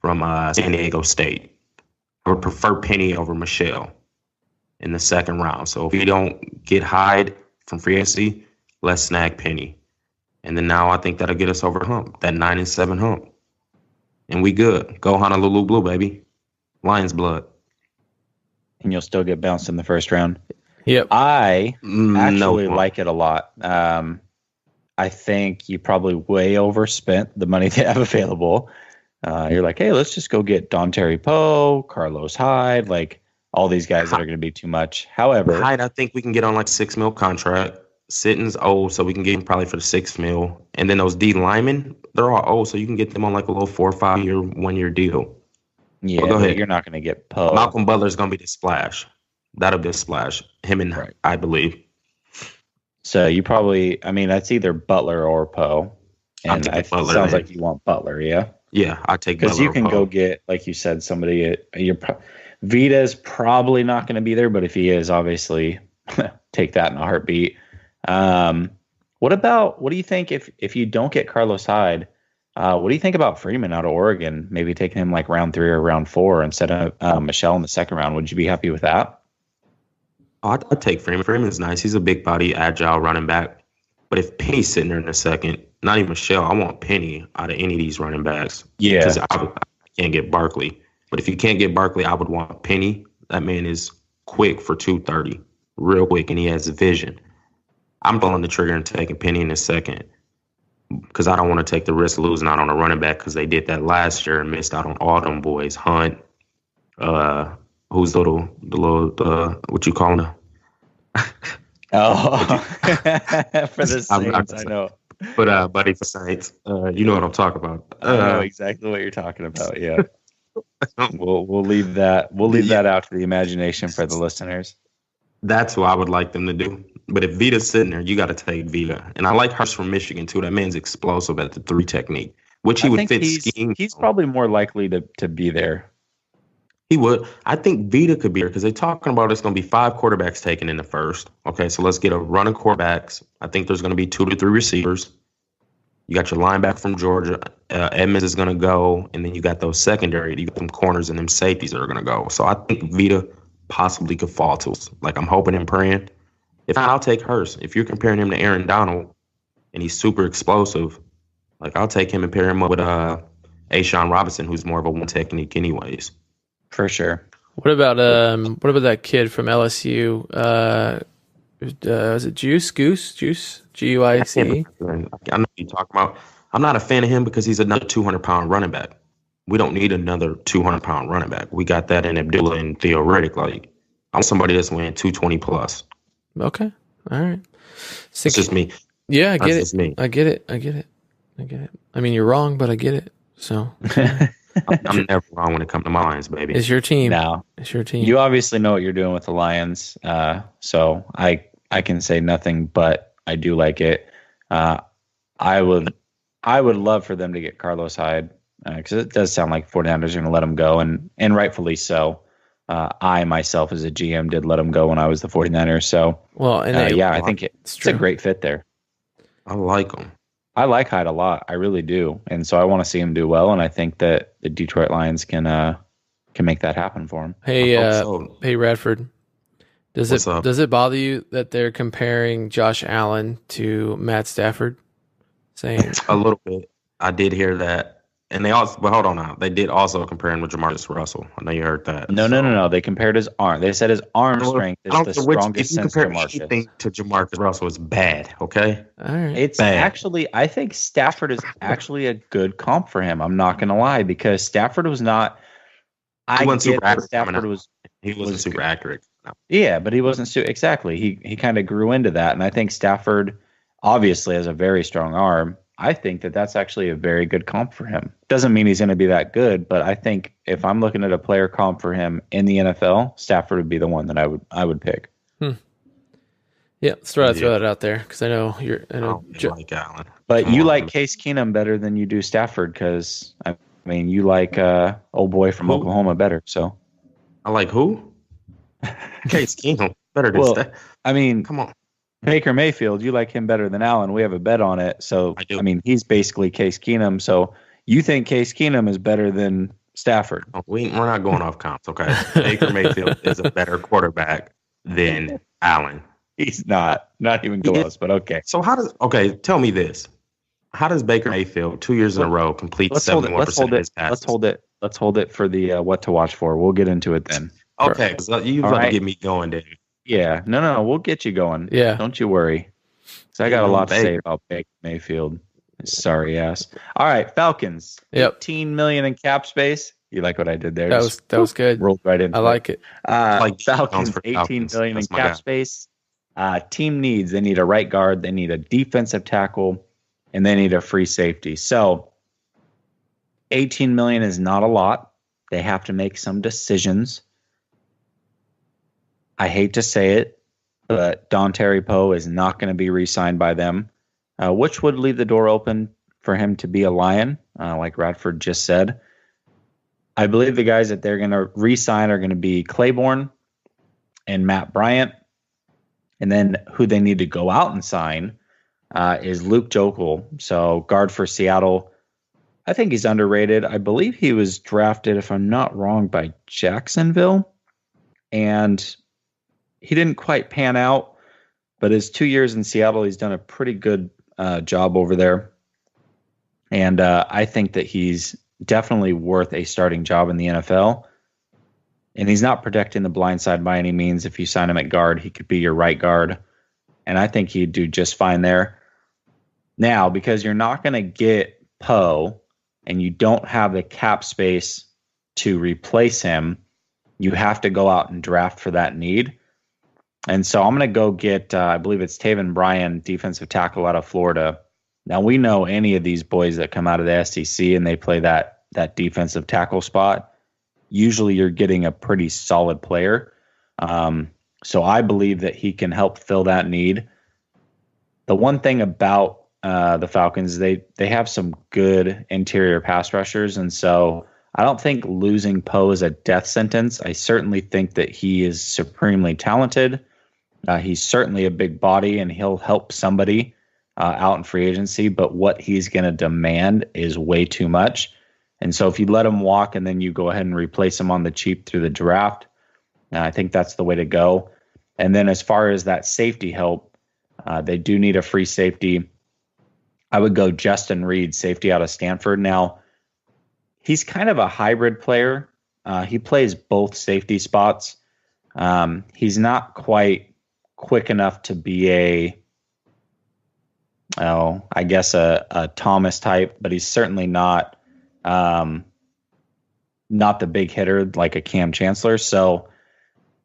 from San Diego State. I would prefer Penny over Michel in the second round. So if we don't get Hyde from free agency, let's snag Penny. And then now I think that'll get us over the hump, that 9-7 hump. And we good. Go Honolulu Blue, baby. Lions blood. And you'll still get bounced in the first round. Yep. I actually like it a lot. I think you probably way overspent the money they have available. You're like, hey, let's just go get Don Terry Poe, Carlos Hyde, like all these guys that are going to be too much. However, Hyde, I think we can get on like $6 million contract. Sitton's old, so we can get him probably for the $6 million. And then those D linemen, they're all old, so you can get them on like a little 4 or 5 year, 1 year deal. Yeah, go ahead. You're not going to get Poe. Malcolm Butler's going to be the splash. That'll be a splash. Him and right. I believe. So you probably, I mean, that's either Butler or Poe. And it sounds like you want Butler, yeah? Yeah, I take Butler. Because you can go get, like you said, somebody. Vita's probably not going to be there, but if he is, obviously, take that in a heartbeat. What do you think if you don't get Carlos Hyde? What do you think about Freeman out of Oregon? Maybe taking him like round 3 or round 4 instead of Michel in the second round. Would you be happy with that? I'd take Freeman. Freeman's nice. He's a big body, agile running back. But if Penny's sitting there in the second, not even Michel, I want Penny out of any of these running backs. Yeah. Because I can't get Barkley. But if you can't get Barkley, I would want Penny. That man is quick for 230. Real quick, and he has vision. I'm pulling the trigger and taking Penny in the second because I don't want to take the risk of losing out on a running back because they did that last year and missed out on all them boys. Hunt, who's the little what you call him? Oh, for the Saints, I know. But buddy for Saints, you know what I'm talking about. I know exactly what you're talking about. Yeah, we'll leave that. We'll leave that out to the imagination for the listeners. That's what I would like them to do. But if Vita's sitting there, you got to take Vita. And I like Hurst from Michigan, too. That man's explosive at the 3 technique, which he would fit scheme. He's probably more likely to be there. He would. I think Vita could be there because they're talking about it's going to be 5 quarterbacks taken in the first. Okay, so let's get a run of quarterbacks. I think there's going to be 2 to 3 receivers. You got your linebacker from Georgia. Edmonds is going to go. And then you got those secondary. You got them corners and them safeties that are going to go. So I think Vita possibly could fall to us. Like, I'm hoping and praying. If not, I'll take Hurst. If you're comparing him to Aaron Donald and he's super explosive, like, I'll take him and pair him up with Ashawn Robinson, who's more of a one technique anyways. For sure. What about that kid from LSU? Was it Juice? Juice? G-U-I-C? I know what you're talking about. I'm not a fan of him because he's another 200-pound running back. We don't need another 200-pound running back. We got that in Abdullah and Theo Riddick. Like, I'm somebody that's weighing 220 plus. Okay. All right. It's just me. Yeah, I get That's just me. I get it. I mean, you're wrong, but I get it. So I'm never wrong when it comes to Lions, baby. it's your team. Now, It's your team. you obviously know what you're doing with the Lions, so I can say nothing, but I do like it. I would love for them to get Carlos Hyde because it does sound like 49ers are going to let him go, and rightfully so. I myself as a GM did let him go when I was the 49ers. So, well, and I think it's a great fit there. I like him. I like Hyde a lot. I really do. And so I want to see him do well. And I think that the Detroit Lions can make that happen for him. Hey, hey, Radford, does it bother you that they're comparing Josh Allen to Matt Stafford? Saying a little bit. I did hear that. And they also, but hold on now. They did also compare him with Jamarcus Russell. I know you heard that. No. They compared his arm. They said his arm strength is the strongest since Jamarcus. If you compare anything to Jamarcus Russell, it's bad. Okay. all right. It's bad. actually, I think Stafford is actually a good comp for him. I'm not going to lie because Stafford was not. He wasn't super accurate. Stafford was. He wasn't super accurate. No. Yeah, but he wasn't exactly. He kind of grew into that, and I think Stafford obviously has a very strong arm. I think that that's actually a very good comp for him. Doesn't mean he's going to be that good, but I think if I'm looking at a player comp for him in the NFL, Stafford would be the one that I would pick. Yeah, let's throw that out there because I know you're. Like Allen, but you like Case Keenum better than you do Stafford because I mean you like old boy from Oklahoma better. So I like who? Case Keenum. Better than Well, Steph. I mean, Come on. Baker Mayfield, you like him better than Allen. We have a bet on it. So, I do. I mean, he's basically Case Keenum. So you think Case Keenum is better than Stafford? Oh, we're not going off comps, okay? Baker Mayfield is a better quarterback than Allen. He's not even close, but okay. So tell me this. How does Baker Mayfield 2 years in a row complete 71% of his passes? Let's hold it for the what to watch for. We'll get into it then. Okay, so you've got to get me going, Dave. Yeah, no, we'll get you going. Yeah. Don't you worry. So I got a lot to say about Baker Mayfield. Sorry ass. All right, Falcons. Yep. $18 million in cap space. You like what I did there? That was good. Rolled right in. I like it. Falcons, $18 million in cap space. Team needs, they need a right guard, they need a defensive tackle, and they need a free safety. So $18 million is not a lot. They have to make some decisions. I hate to say it, but Dontari Poe is not going to be re-signed by them, which would leave the door open for him to be a Lion, like Radford just said. I believe the guys that they're going to re-sign are going to be Claiborne and Matt Bryant. And then who they need to go out and sign is Luke Jokel. So guard for Seattle. I think he's underrated. I believe he was drafted, if I'm not wrong, by Jacksonville. And he didn't quite pan out, but his 2 years in Seattle, he's done a pretty good job over there. And I think that he's definitely worth a starting job in the NFL. And he's not protecting the blind side by any means. If you sign him at guard, he could be your right guard. And I think he'd do just fine there. Now, because you're not going to get Poe and you don't have the cap space to replace him, you have to go out and draft for that need. And so I'm going to go get, I believe it's Taven Bryan, defensive tackle out of Florida. Now, we know any of these boys that come out of the SEC and they play that defensive tackle spot, usually you're getting a pretty solid player. So I believe that he can help fill that need. The one thing about the Falcons, they have some good interior pass rushers. And so I don't think losing Poe is a death sentence. I certainly think that he is supremely talented. He's certainly a big body, and he'll help somebody out in free agency. But what he's going to demand is way too much. And so if you let him walk and then you go ahead and replace him on the cheap through the draft, I think that's the way to go. And then as far as that safety help, they do need a free safety. I would go Justin Reed, safety out of Stanford. Now, he's kind of a hybrid player. He plays both safety spots. He's not quite quick enough to be a Thomas type, but he's certainly not the big hitter like a Cam Chancellor. So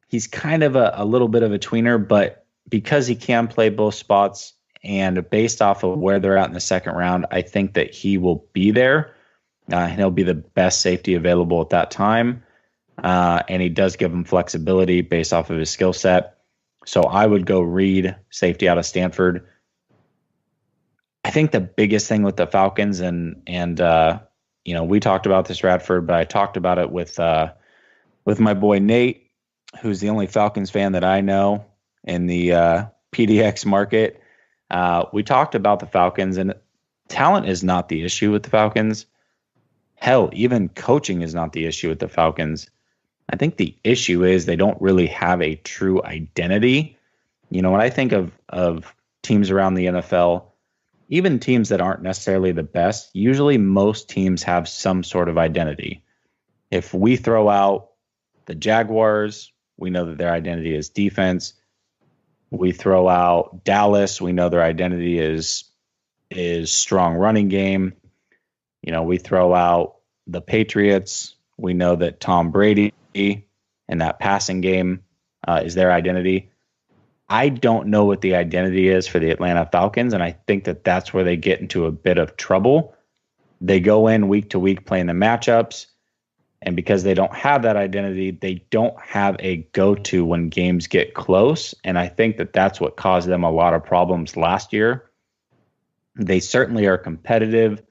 he's kind of a little bit of a tweener, but because he can play both spots and based off of where they're at in the second round, I think that he will be there. And he'll be the best safety available at that time. And he does give him flexibility based off of his skill set. So I would go Reed, safety out of Stanford. I think the biggest thing with the Falcons, and we talked about this, Radford, but I talked about it with my boy Nate, who's the only Falcons fan that I know in the PDX market. We talked about the Falcons, and talent is not the issue with the Falcons. Hell, even coaching is not the issue with the Falcons. I think the issue is they don't really have a true identity. When I think of teams around the NFL, even teams that aren't necessarily the best, usually most teams have some sort of identity. If we throw out the Jaguars, we know that their identity is defense. We throw out Dallas, we know their identity is strong running game. We throw out the Patriots, we know that Tom Brady and that passing game is their identity. I don't know what the identity is for the Atlanta Falcons, and I think that that's where they get into a bit of trouble. They go in week to week playing the matchups, and because they don't have that identity, they don't have a go-to when games get close, and I think that that's what caused them a lot of problems last year. They certainly are competitive.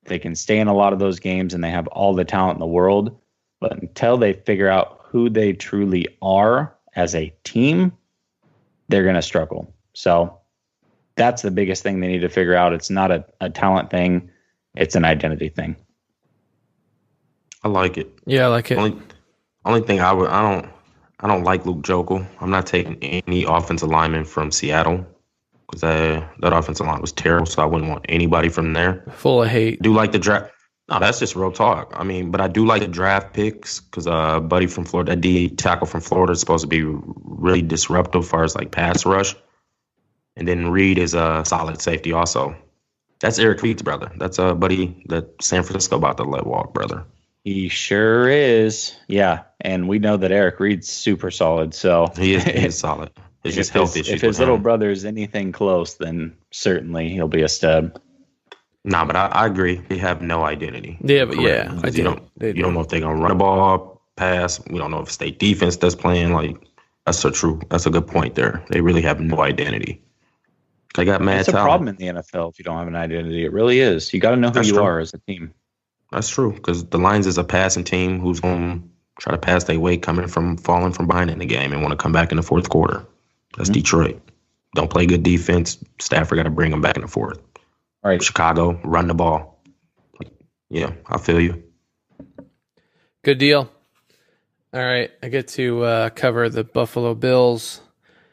They can stay in a lot of those games, and they have all the talent in the world, but until they figure out who they truly are as a team, they're going to struggle. So that's the biggest thing they need to figure out. It's not a talent thing. It's an identity thing. I like it. Yeah, I like it. Only thing I don't like Luke Jokel. I'm not taking any offensive lineman from Seattle because that offensive line was terrible. So I wouldn't want anybody from there. Full of hate. I do like the draft. No, that's just real talk. I mean, but I do like the draft picks because buddy from Florida, that D tackle from Florida is supposed to be really disruptive as far as like pass rush. And then Reed is a solid safety also. That's Eric Reed's brother. That's a buddy that San Francisco about to let walk, brother. He sure is. Yeah. And we know that Eric Reed's super solid. So he is solid. It's just health issues. If his little brother is anything close, then certainly he'll be a stud. Nah, but I agree. They have no identity. Yeah, but yeah, you don't know if they're gonna run the ball, pass. We don't know if state defense that's playing. Like that's so true. That's a good point there. They really have no identity. They got mad It's a talent. problem in the NFL if you don't have an identity. It really is. You got to know who you are as a team. That's true because the Lions is a passing team who's going to try to pass their way falling from behind in the game and want to come back in the fourth quarter. That's Detroit. Don't play good defense. Stafford got to bring them back in the fourth. All right. Chicago, run the ball. Yeah, I feel you. Good deal. All right, I get to cover the Buffalo Bills.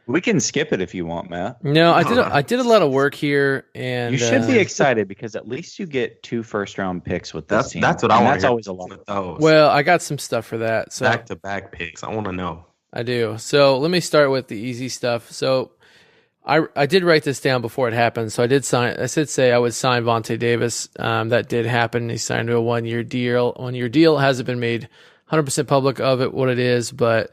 We can skip it if you want, Matt. No, I did a lot of work here, and you should be excited because at least you get 2 first-round picks with this team. That's what I want. That's always a lot. Well, I got some stuff for that. So back-to-back picks. I want to know. I do. So let me start with the easy stuff. So I did write this down before it happened. So I did say I would sign Vontae Davis. That did happen. He signed to a 1-year deal. 1-year deal hasn't been made 100% public of it what it is, but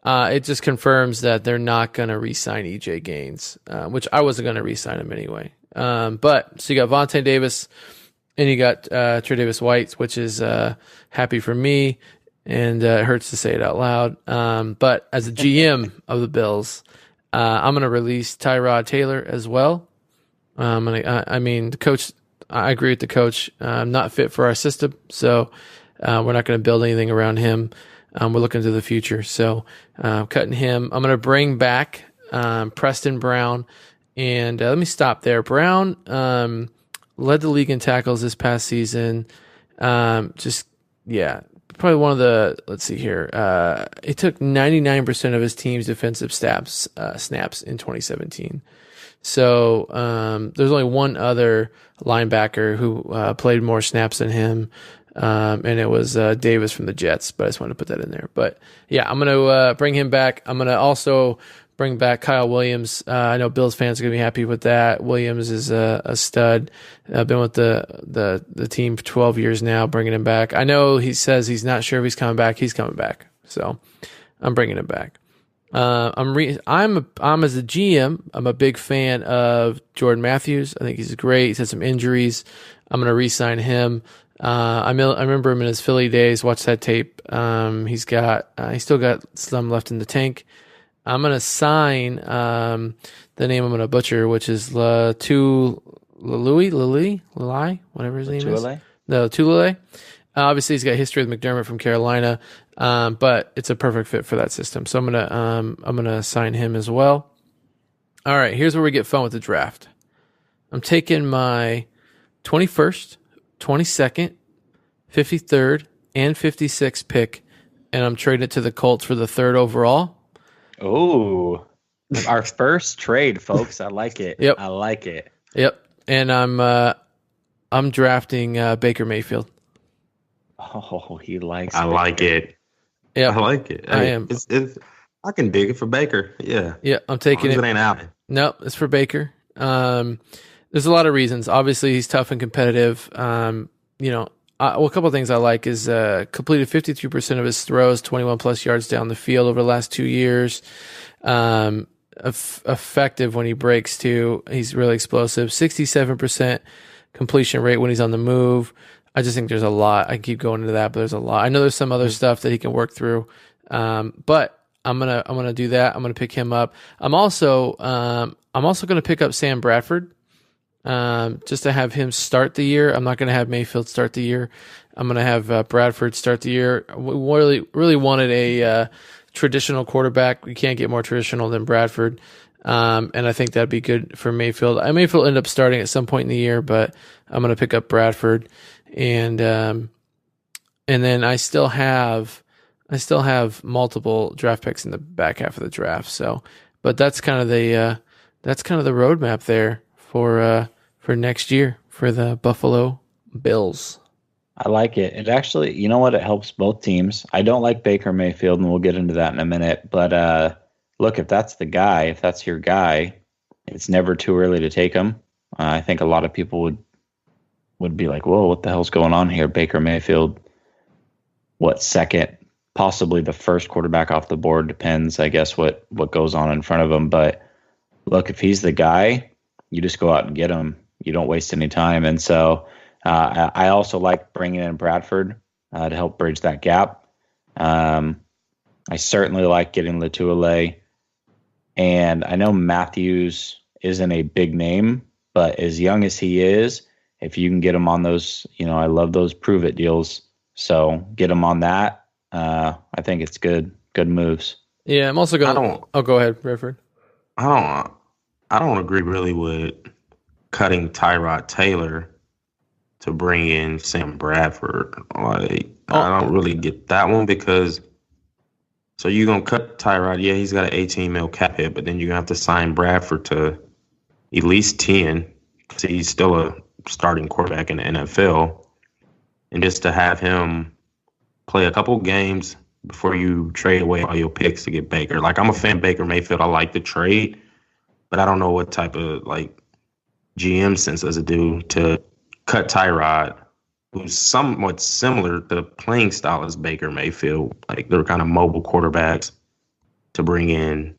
it just confirms that they're not going to re-sign EJ Gaines, which I wasn't going to re-sign him anyway. But so you got Vontae Davis and you got Trey Davis White, which is happy for me, and it hurts to say it out loud. But as a GM of the Bills, I'm going to release Tyrod Taylor as well. I mean, the coach, I agree with the coach, not fit for our system, so we're not going to build anything around him. We're looking to the future, so cutting him. I'm going to bring back Preston Brown, and let me stop there. Brown led the league in tackles this past season. Probably one of the, let's see here. He took 99% of his team's defensive snaps in 2017. So there's only one other linebacker who played more snaps than him. And it was Davis from the Jets, but I just wanted to put that in there. But yeah, I'm going to bring him back. I'm going to also bring back Kyle Williams. I know Bills fans are going to be happy with that. Williams is a stud. I've been with the team for 12 years now, bringing him back. I know he says he's not sure if he's coming back. He's coming back. So I'm bringing him back. I'm as a GM, I'm a big fan of Jordan Matthews. I think he's great. He's had some injuries. I'm going to re-sign him. I remember him in his Philly days. Watch that tape. He's still got some left in the tank. I'm gonna sign the name I'm gonna butcher, which is Lili, whatever his name is. No, Tulele. Obviously, he's got history with McDermott from Carolina, but it's a perfect fit for that system. So I'm gonna sign him as well. All right, here's where we get fun with the draft. I'm taking my 21st, 22nd, 53rd, and 56th pick, and I'm trading it to the Colts for the 3rd overall. Oh, our first trade, folks. I like it. Yep. I like it. Yep. And I'm drafting Baker Mayfield. Oh, he likes I Baker. like it. Yeah, I like it. I am. I can dig it for Baker. Yeah. Yeah, I'm taking it. It ain't Allen. No, it's for Baker. There's a lot of reasons. Obviously, he's tough and competitive. A couple of things I like is completed 52% of his throws, 21 plus yards down the field over the last 2 years. Effective when he breaks too. He's really explosive. 67% completion rate when he's on the move. I just think there's a lot. I can keep going into that, but there's a lot. I know there's some other stuff that he can work through. But I'm gonna do that. I'm gonna pick him up. I'm also gonna pick up Sam Bradford. Just to have him start the year. I'm not going to have Mayfield start the year. I'm going to have Bradford start the year. We really wanted a traditional quarterback. We can't get more traditional than Bradford. And I think that'd be good for Mayfield. Mayfield end up starting at some point in the year, but I'm going to pick up Bradford, and then I still have multiple draft picks in the back half of the draft. So, but that's kind of the roadmap there for next year for the Buffalo Bills. I like it. It actually, you know what? It helps both teams. I don't like Baker Mayfield, and we'll get into that in a minute. But look, if that's your guy, it's never too early to take him. I think a lot of people would be like, whoa, what the hell's going on here? Baker Mayfield, what, second, possibly the first quarterback off the board, depends, I guess, what goes on in front of him. But look, if he's the guy, you just go out and get him. You don't waste any time. And so I also like bringing in Bradford to help bridge that gap. I certainly like getting Latuile. And I know Matthews isn't a big name, but as young as he is, if you can get him on those, I love those prove it deals. So get him on that. I think it's good moves. Yeah, I'm also going. Oh, go ahead, Bradford. I don't agree really with cutting Tyrod Taylor to bring in Sam Bradford. I don't really get that one because. So you're going to cut Tyrod. Yeah, he's got an 18 mil cap hit, but then you're going to have to sign Bradford to at least 10 because he's still a starting quarterback in the NFL. And just to have him play a couple games before you trade away all your picks to get Baker. Like, I'm a fan of Baker Mayfield. I like the trade, but I don't know what type of, GM sense does it do to cut Tyrod, who's somewhat similar to the playing style as Baker Mayfield. Like, they're kind of mobile quarterbacks, to bring in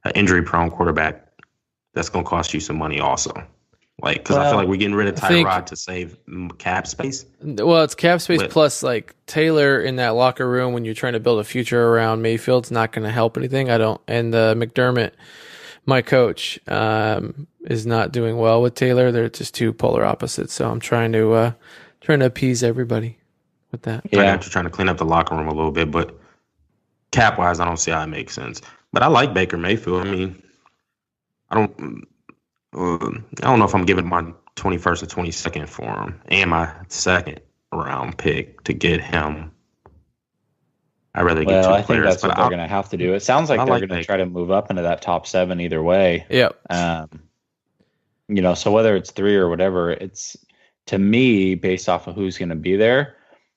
an injury-prone quarterback that's going to cost you some money also. Because I feel like we're getting rid of Tyrod to save cap space. Well, it's cap space plus, Taylor in that locker room when you're trying to build a future around Mayfield's not going to help anything. And McDermott, my coach, is not doing well with Taylor. They're just two polar opposites. So I'm trying to appease everybody with that. Yeah, trying to clean up the locker room a little bit, but cap wise, I don't see how it makes sense. But I like Baker Mayfield. I mean, I don't know if I'm giving my 21st or 22nd for him and my second round pick to get him. I'd rather get two players. I think that's what they're going to have to do. It sounds like they're going to try to move up into that top 7 either way. Yep. So whether it's 3 or whatever, it's, to me, based off of who's going to be there,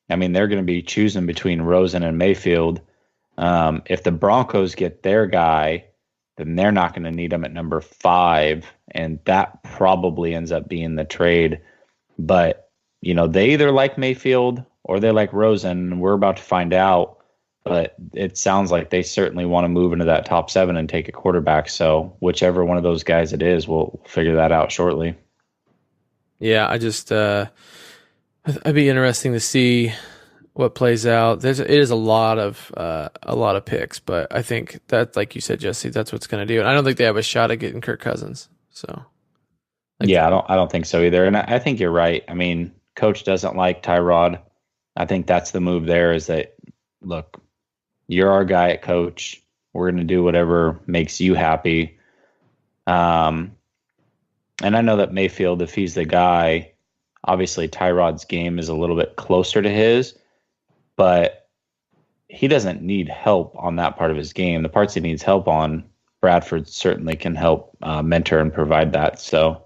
I mean, they're going to be choosing between Rosen and Mayfield. If the Broncos get their guy, then they're not going to need him at number 5, and that probably ends up being the trade. But, they either like Mayfield or they like Rosen, and we're about to find out. But it sounds like they certainly want to move into that top 7 and take a quarterback. So whichever one of those guys it is, we'll figure that out shortly. Yeah, I just it'd be interesting to see what plays out. It is a lot of picks, but I think that, like you said, Jesse, that's what's going to do. And I don't think they have a shot at getting Kirk Cousins. So I don't think so either. And I think you're right. I mean, coach doesn't like Tyrod. I think that's the move there. Is that, look, you're our guy at coach. We're going to do whatever makes you happy. And I know that Mayfield, if he's the guy, obviously Tyrod's game is a little bit closer to his, but he doesn't need help on that part of his game. The parts he needs help on, Bradford certainly can help mentor and provide that. So,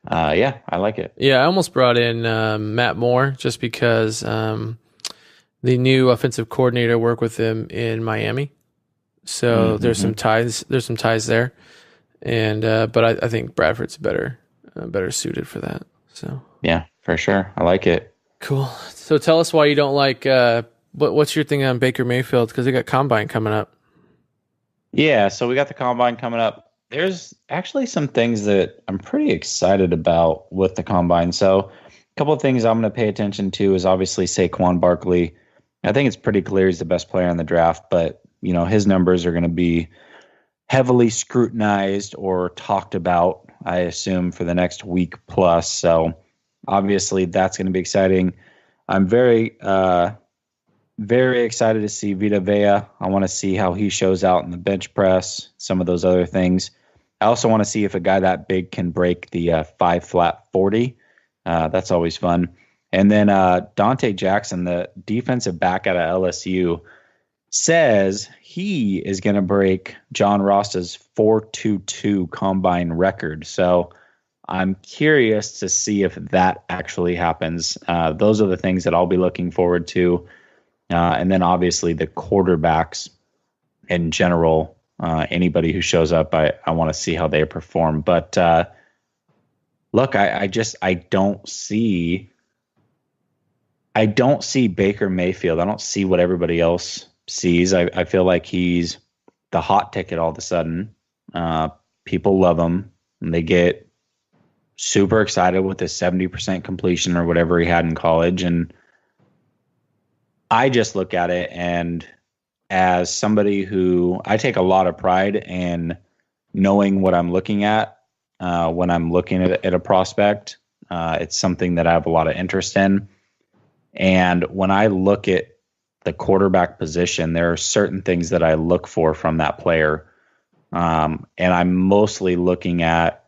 I like it. Yeah, I almost brought in Matt Moore just because the new offensive coordinator worked with him in Miami. So there's some ties. There's some ties there. And but I think Bradford's better suited for that. So yeah, for sure, I like it. Cool. So tell us why you don't like. What's your thing on Baker Mayfield? Because they got Combine coming up. Yeah, so we got the Combine coming up. There's actually some things that I'm pretty excited about with the Combine. So a couple of things I'm going to pay attention to is obviously Saquon Barkley. I think it's pretty clear he's the best player in the draft, but his numbers are going to be heavily scrutinized or talked about, I assume, for the next week plus. So obviously that's going to be exciting. I'm very, very excited to see Vita Vea. I want to see how he shows out in the bench press, some of those other things. I also want to see if a guy that big can break the 5 flat 40. That's always fun. And then Dante Jackson, the defensive back out of LSU, says he is going to break John Ross's 4.22 combine record. So I'm curious to see if that actually happens. Those are the things that I'll be looking forward to. And then obviously the quarterbacks in general, anybody who shows up, I want to see how they perform. But look, I don't see Baker Mayfield. I don't see what everybody else sees. I feel like he's the hot ticket all of a sudden. People love him, and they get super excited with his 70% completion or whatever he had in college. And I just look at it, and as somebody who I take a lot of pride in knowing what I'm looking at when I'm looking at a prospect. It's something that I have a lot of interest in. And when I look at the quarterback position, there are certain things that I look for from that player. And I'm mostly looking at,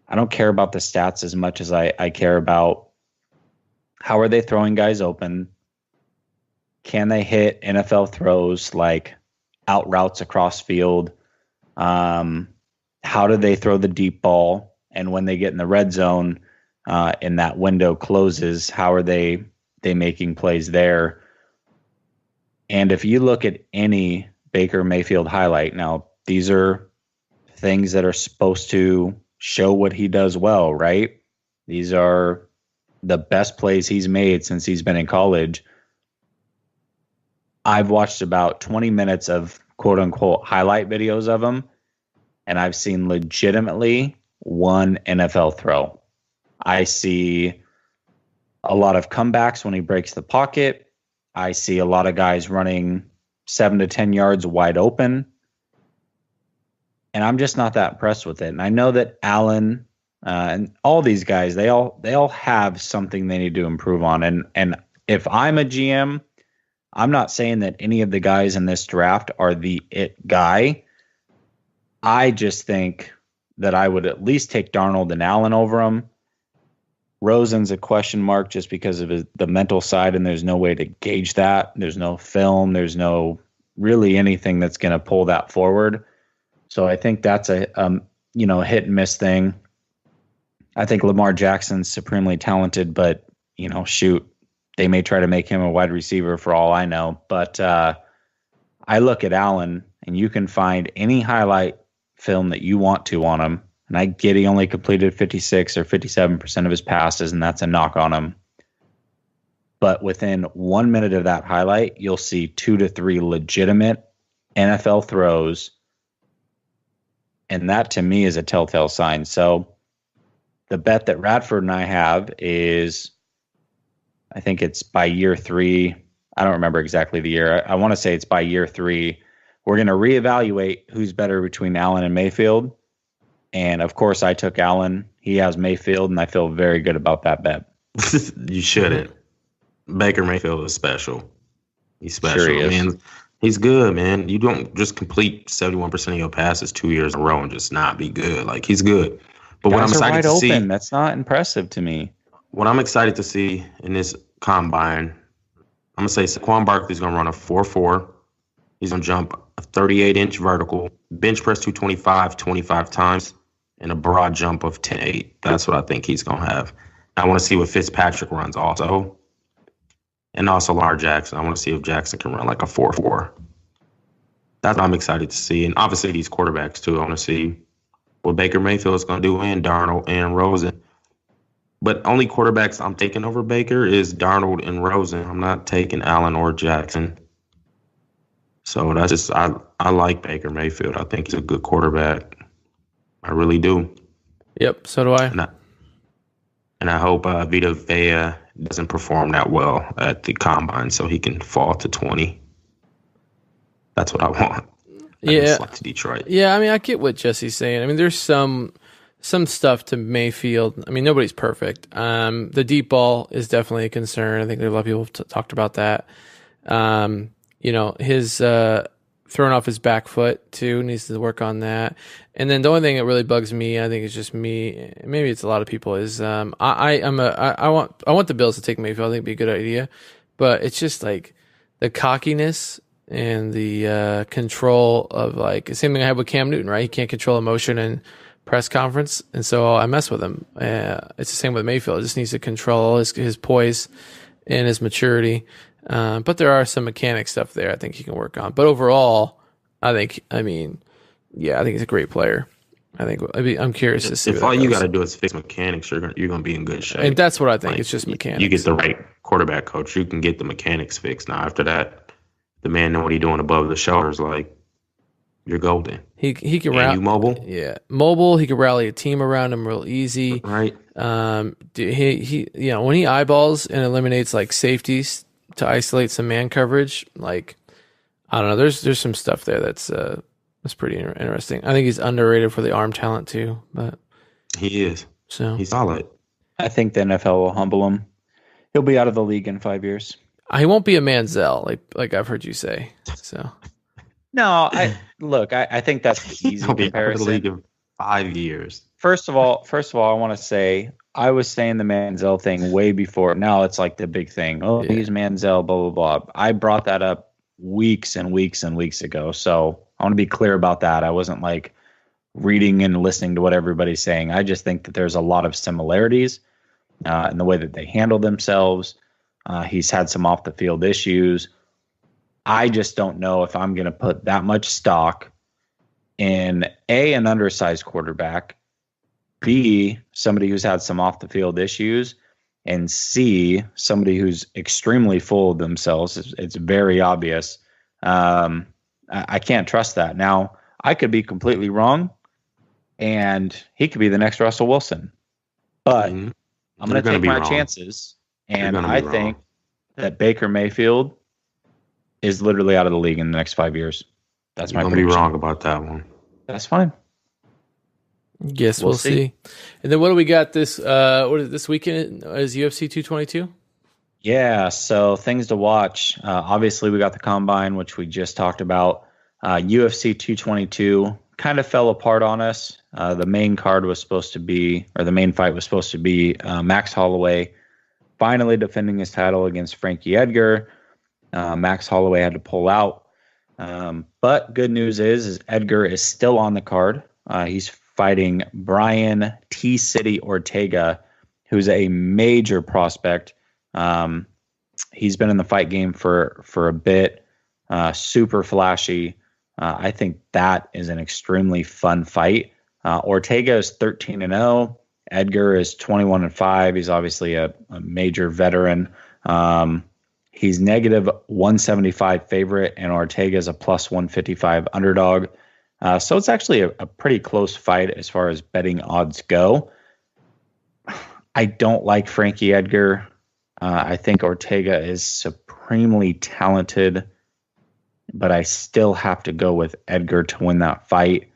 I don't care about the stats as much as I care about how are they throwing guys open? Can they hit NFL throws like out routes across field? How do they throw the deep ball? And when they get in the red zone and that window closes, how are they making plays there? And if you look at any Baker Mayfield highlight, now these are things that are supposed to show what he does well, right? These are the best plays he's made since he's been in college. I've watched about 20 minutes of quote unquote highlight videos of him, and I've seen legitimately one NFL throw. I see a lot of comebacks when he breaks the pocket. I see a lot of guys running 7 to 10 yards wide open. And I'm just not that impressed with it. And I know that Allen and all these guys, they all have something they need to improve on. And if I'm a GM, I'm not saying that any of the guys in this draft are the it guy. I just think that I would at least take Darnold and Allen over him. Rosen's a question mark just because of the mental side, and there's no way to gauge that. There's no film. There's no really anything that's going to pull that forward. So I think that's a hit and miss thing. I think Lamar Jackson's supremely talented, but shoot, they may try to make him a wide receiver for all I know. But I look at Allen, and you can find any highlight film that you want to on him. And I get he only completed 56 or 57% of his passes, and that's a knock on him. But within 1 minute of that highlight, you'll see 2 to 3 legitimate NFL throws. And that, to me, is a telltale sign. So the bet that Radford and I have is, I think it's by year 3. I don't remember exactly the year. I want to say it's by year 3. We're going to reevaluate who's better between Allen and Mayfield. And, of course, I took Allen. He has Mayfield, and I feel very good about that bet. You shouldn't. Baker Mayfield is special. He's special. Sure he is. Man, he's good, man. You don't just complete 71% of your passes 2 years in a row and just not be good. Like, he's good. But what I'm excited to see, that's not impressive to me. What I'm excited to see in this combine, I'm going to say Saquon Barkley's going to run a 4.4. He's going to jump a 38-inch vertical, bench press 225 25 times, and a broad jump of 10.8. That's what I think he's going to have. I want to see what Fitzpatrick runs also. And also Lamar Jackson. I want to see if Jackson can run like a 4.4. That's what I'm excited to see. And obviously these quarterbacks too. I want to see what Baker Mayfield is going to do, and Darnold and Rosen. But only quarterbacks I'm taking over Baker is Darnold and Rosen. I'm not taking Allen or Jackson. So that's just, I like Baker Mayfield. I think he's a good quarterback. I really do. Yep, so do I. And I hope Vita Vea doesn't perform that well at the combine so he can fall to 20. That's what I want. Yeah. To Detroit. Yeah, I mean, I get what Jesse's saying. I mean, there's some stuff to Mayfield. I mean, nobody's perfect. The deep ball is definitely a concern. I think there are a lot of people have talked about that. His throwing off his back foot too. Needs to work on that. And then the only thing that really bugs me, I think it's just me, maybe it's a lot of people, is I want the Bills to take Mayfield. I think it'd be a good idea, but it's just like the cockiness and the control of, like, the same thing I had with Cam Newton, right? He can't control emotion in press conference, and so I mess with him. It's the same with Mayfield. He just needs to control his poise and his maturity. But there are some mechanic stuff there I think he can work on. But overall, I think he's a great player. I'm curious to see. If all you got to do is fix mechanics, you're gonna be in good shape. And that's what I think. Like, it's just mechanics. You get the right quarterback coach, you can get the mechanics fixed. Now after that, the man know what he's doing above the shoulders. Like, you're golden. He can rally. You mobile. Yeah, mobile. He can rally a team around him real easy. Right. He when he eyeballs and eliminates like safeties to isolate some man coverage, like, I don't know. There's some stuff there that's pretty interesting. I think he's underrated for the arm talent too, but he is. So he's solid. I think the NFL will humble him. He'll be out of the league in 5 years. He won't be a Manziel, like I've heard you say. So no, I think that's the easy He'll be out of comparison. the league in 5 years. First of all, I want to say I was saying the Manziel thing way before. Now it's like the big thing. Oh, Yeah. he's Manziel, blah, blah, blah. I brought that up weeks and weeks and weeks ago. So I want to be clear about that. I wasn't like reading and listening to what everybody's saying. I just think that there's a lot of similarities in the way that they handle themselves. He's had some off the field issues. I just don't know if I'm going to put that much stock in an undersized quarterback, B, somebody who's had some off the field issues, and C, somebody who's extremely full of themselves. It's very obvious. I can't trust that. Now, I could be completely wrong, and he could be the next Russell Wilson. But I'm going to take my chances, and I think that Baker Mayfield is literally out of the league in the next 5 years. That's my prediction. You're going to be wrong about that one. That's fine. Guess we'll see. And then what do we got this weekend? Is UFC 222? Yeah, so things to watch. Obviously, we got the Combine, which we just talked about. UFC 222 kind of fell apart on us. The main card was supposed to be, or the main fight was supposed to be Max Holloway finally defending his title against Frankie Edgar. Max Holloway had to pull out. But good news is Edgar is still on the card. He's fighting Brian T-City Ortega, who's a major prospect. He's been in the fight game for a bit, super flashy. I think that is an extremely fun fight. Ortega is 13-0. Edgar is 21-5. He's obviously a major veteran. He's negative 175 favorite, and Ortega is a plus 155 underdog. So it's actually a pretty close fight as far as betting odds go. I don't like Frankie Edgar. I think Ortega is supremely talented, but I still have to go with Edgar to win that fight.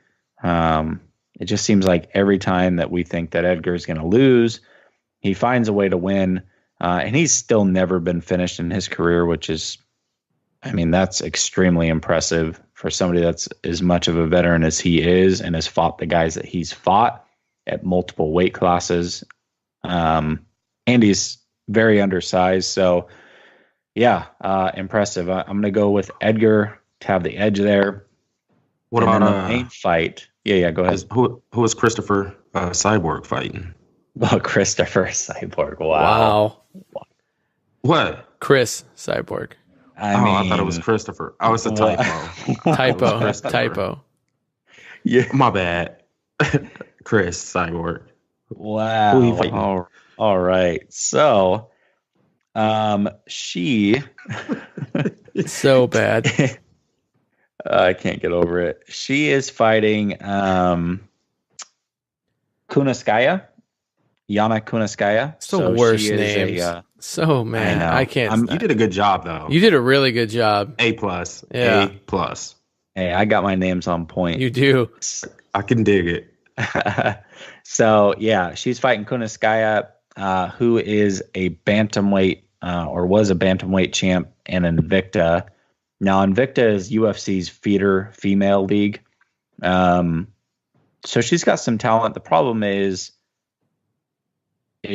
It just seems like every time that we think that Edgar is going to lose, he finds a way to win. And he's still never been finished in his career, which is, that's extremely impressive for somebody that's as much of a veteran as he is and has fought the guys that he's fought at multiple weight classes. And he's very undersized. So, yeah, impressive. I'm going to go with Edgar to have the edge there. What about the main fight? Yeah, go ahead. Who is Christopher Cyborg fighting? Well, Christopher Cyborg. Wow. What? Chris Cyborg. I thought it was Christopher. Oh, it's a typo. Typo. Yeah. My bad. Chris Cyborg. Wow. Who he fighting? All right. So, she. So bad. I can't get over it. She is fighting Kunitskaya. Yana Kunitskaya. It's the worst names. I can't. You did a good job, though. You did a really good job. A plus. Yeah. A plus. Hey, I got my names on point. You do. I can dig it. So, yeah, she's fighting Kunitskaya, who is a bantamweight or was a bantamweight champ and an Invicta. Now, Invicta is UFC's feeder female league. So she's got some talent. The problem is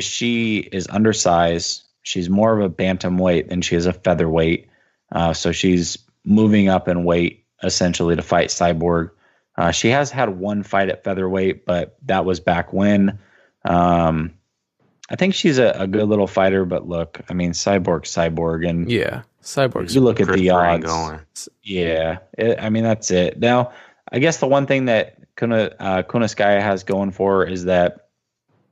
she is undersized. She's more of a bantamweight than she is a featherweight. So she's moving up in weight essentially to fight Cyborg. She has had one fight at featherweight, but that was back when. I think she's a good little fighter, but look, I mean, Cyborg, and yeah, Cyborg's. You look at the odds. Going. Yeah, I mean, that's it. Now, I guess the one thing that Kunitskaya has going for her is that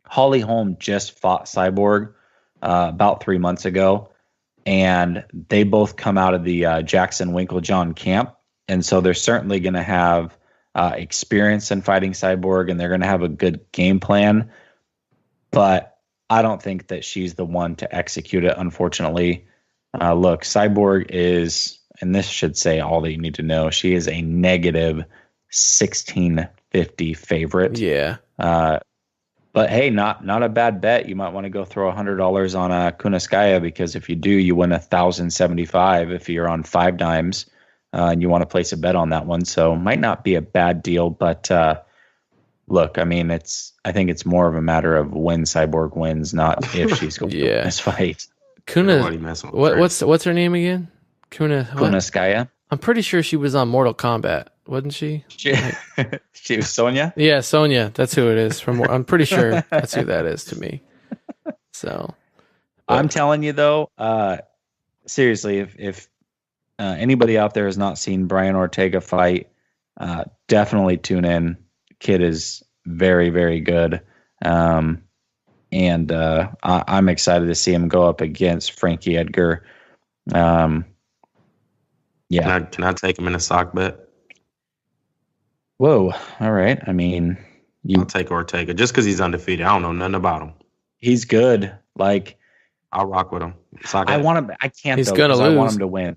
Holly Holm just fought Cyborg about 3 months ago, and they both come out of the Jackson Winklejohn camp, and so they're certainly going to have experience in fighting Cyborg, and they're going to have a good game plan. But I don't think that she's the one to execute it, unfortunately. Look, Cyborg is, and this should say all that you need to know, she is a negative 1650 favorite. Yeah. But hey, not a bad bet. You might want to go throw $100 on Kunitskaya, because if you do, you win 1,075 if you're on 5 dimes and you want to place a bet on that one. So might not be a bad deal, but look, I mean, I think it's more of a matter of when Cyborg wins, not if she's going to win this fight. What's her name again? Kunitskaya. I'm pretty sure she was on Mortal Kombat, wasn't she? She was Sonya? Yeah, Sonya. That's who it is. I'm pretty sure that's who that is to me. So, I'm telling you though, seriously, if anybody out there has not seen Brian Ortega fight, definitely tune in. Kid is very, very good. And I'm excited to see him go up against Frankie Edgar. Yeah. Can I take him in a sock bet? Whoa. All right. I mean, I'll take Ortega just because he's undefeated. I don't know nothing about him. He's good. Like, I'll rock with him. I want him. I can't. He's gonna lose. I want him to win.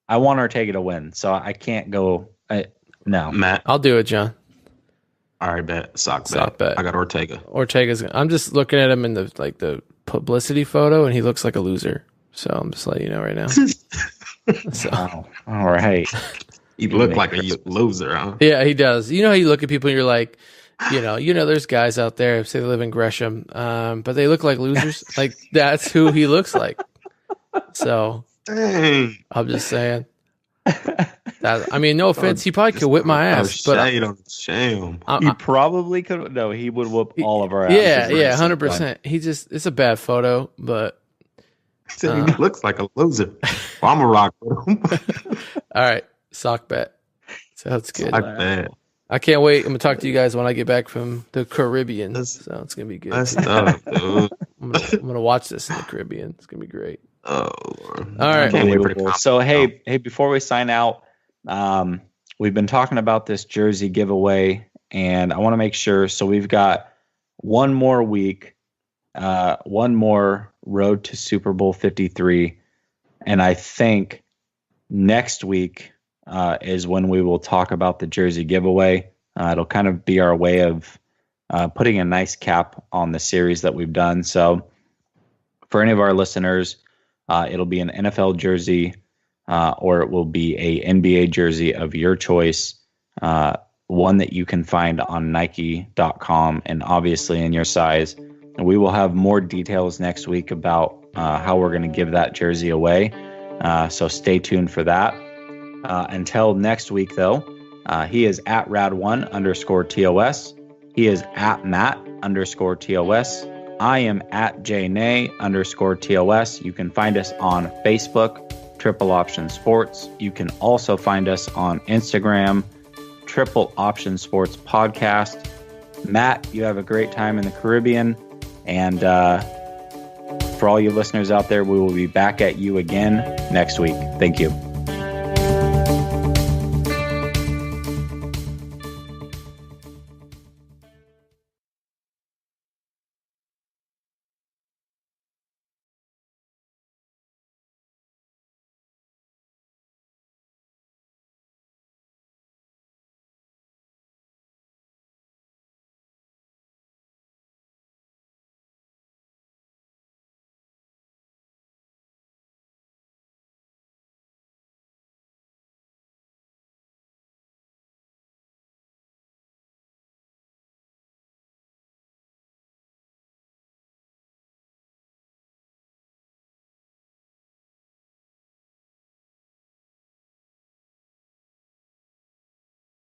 I want Ortega to win, so I can't go. No, Matt. I'll do it, John. All right, bet. Sock bet. I got Ortega. I'm just looking at him in the publicity photo, and he looks like a loser. So I'm just letting you know right now. So. Oh, all right. He looked like a loser, huh? Yeah, he does. You know how you look at people and you're like, there's guys out there, say they live in Gresham, but they look like losers. Like, that's who he looks like. So, dang. I'm just saying. I mean, no offense, he probably could whip my ass. Shame. He probably could. No, he would whoop all of our asses. Yeah, 100%. It's a bad photo, but. He looks like a loser. Well, I'm a rock with him. All right, sock bet. Sounds good. Sock bet. I can't wait. I'm gonna talk to you guys when I get back from the Caribbean. So it's gonna be good. That's tough, dude. I'm gonna watch this in the Caribbean. It's gonna be great. Oh, Lord. All right. So hey, before we sign out, we've been talking about this jersey giveaway, and I want to make sure. So we've got one more week, one more road to Super Bowl 53, and I think next week is when we will talk about the jersey giveaway. It'll kind of be our way of putting a nice cap on the series that we've done. So for any of our listeners, it'll be an NFL jersey or it will be a NBA jersey of your choice, one that you can find on Nike.com and obviously in your size. And we will have more details next week about how we're going to give that jersey away. So stay tuned for that. Until next week, though, he is at Rad1_TOS. He is at Matt_TOS. I am at JNay_TOS. You can find us on Facebook, Triple Option Sports. You can also find us on Instagram, Triple Option Sports Podcast. Matt, you have a great time in the Caribbean. And for all you listeners out there, we will be back at you again next week. Thank you.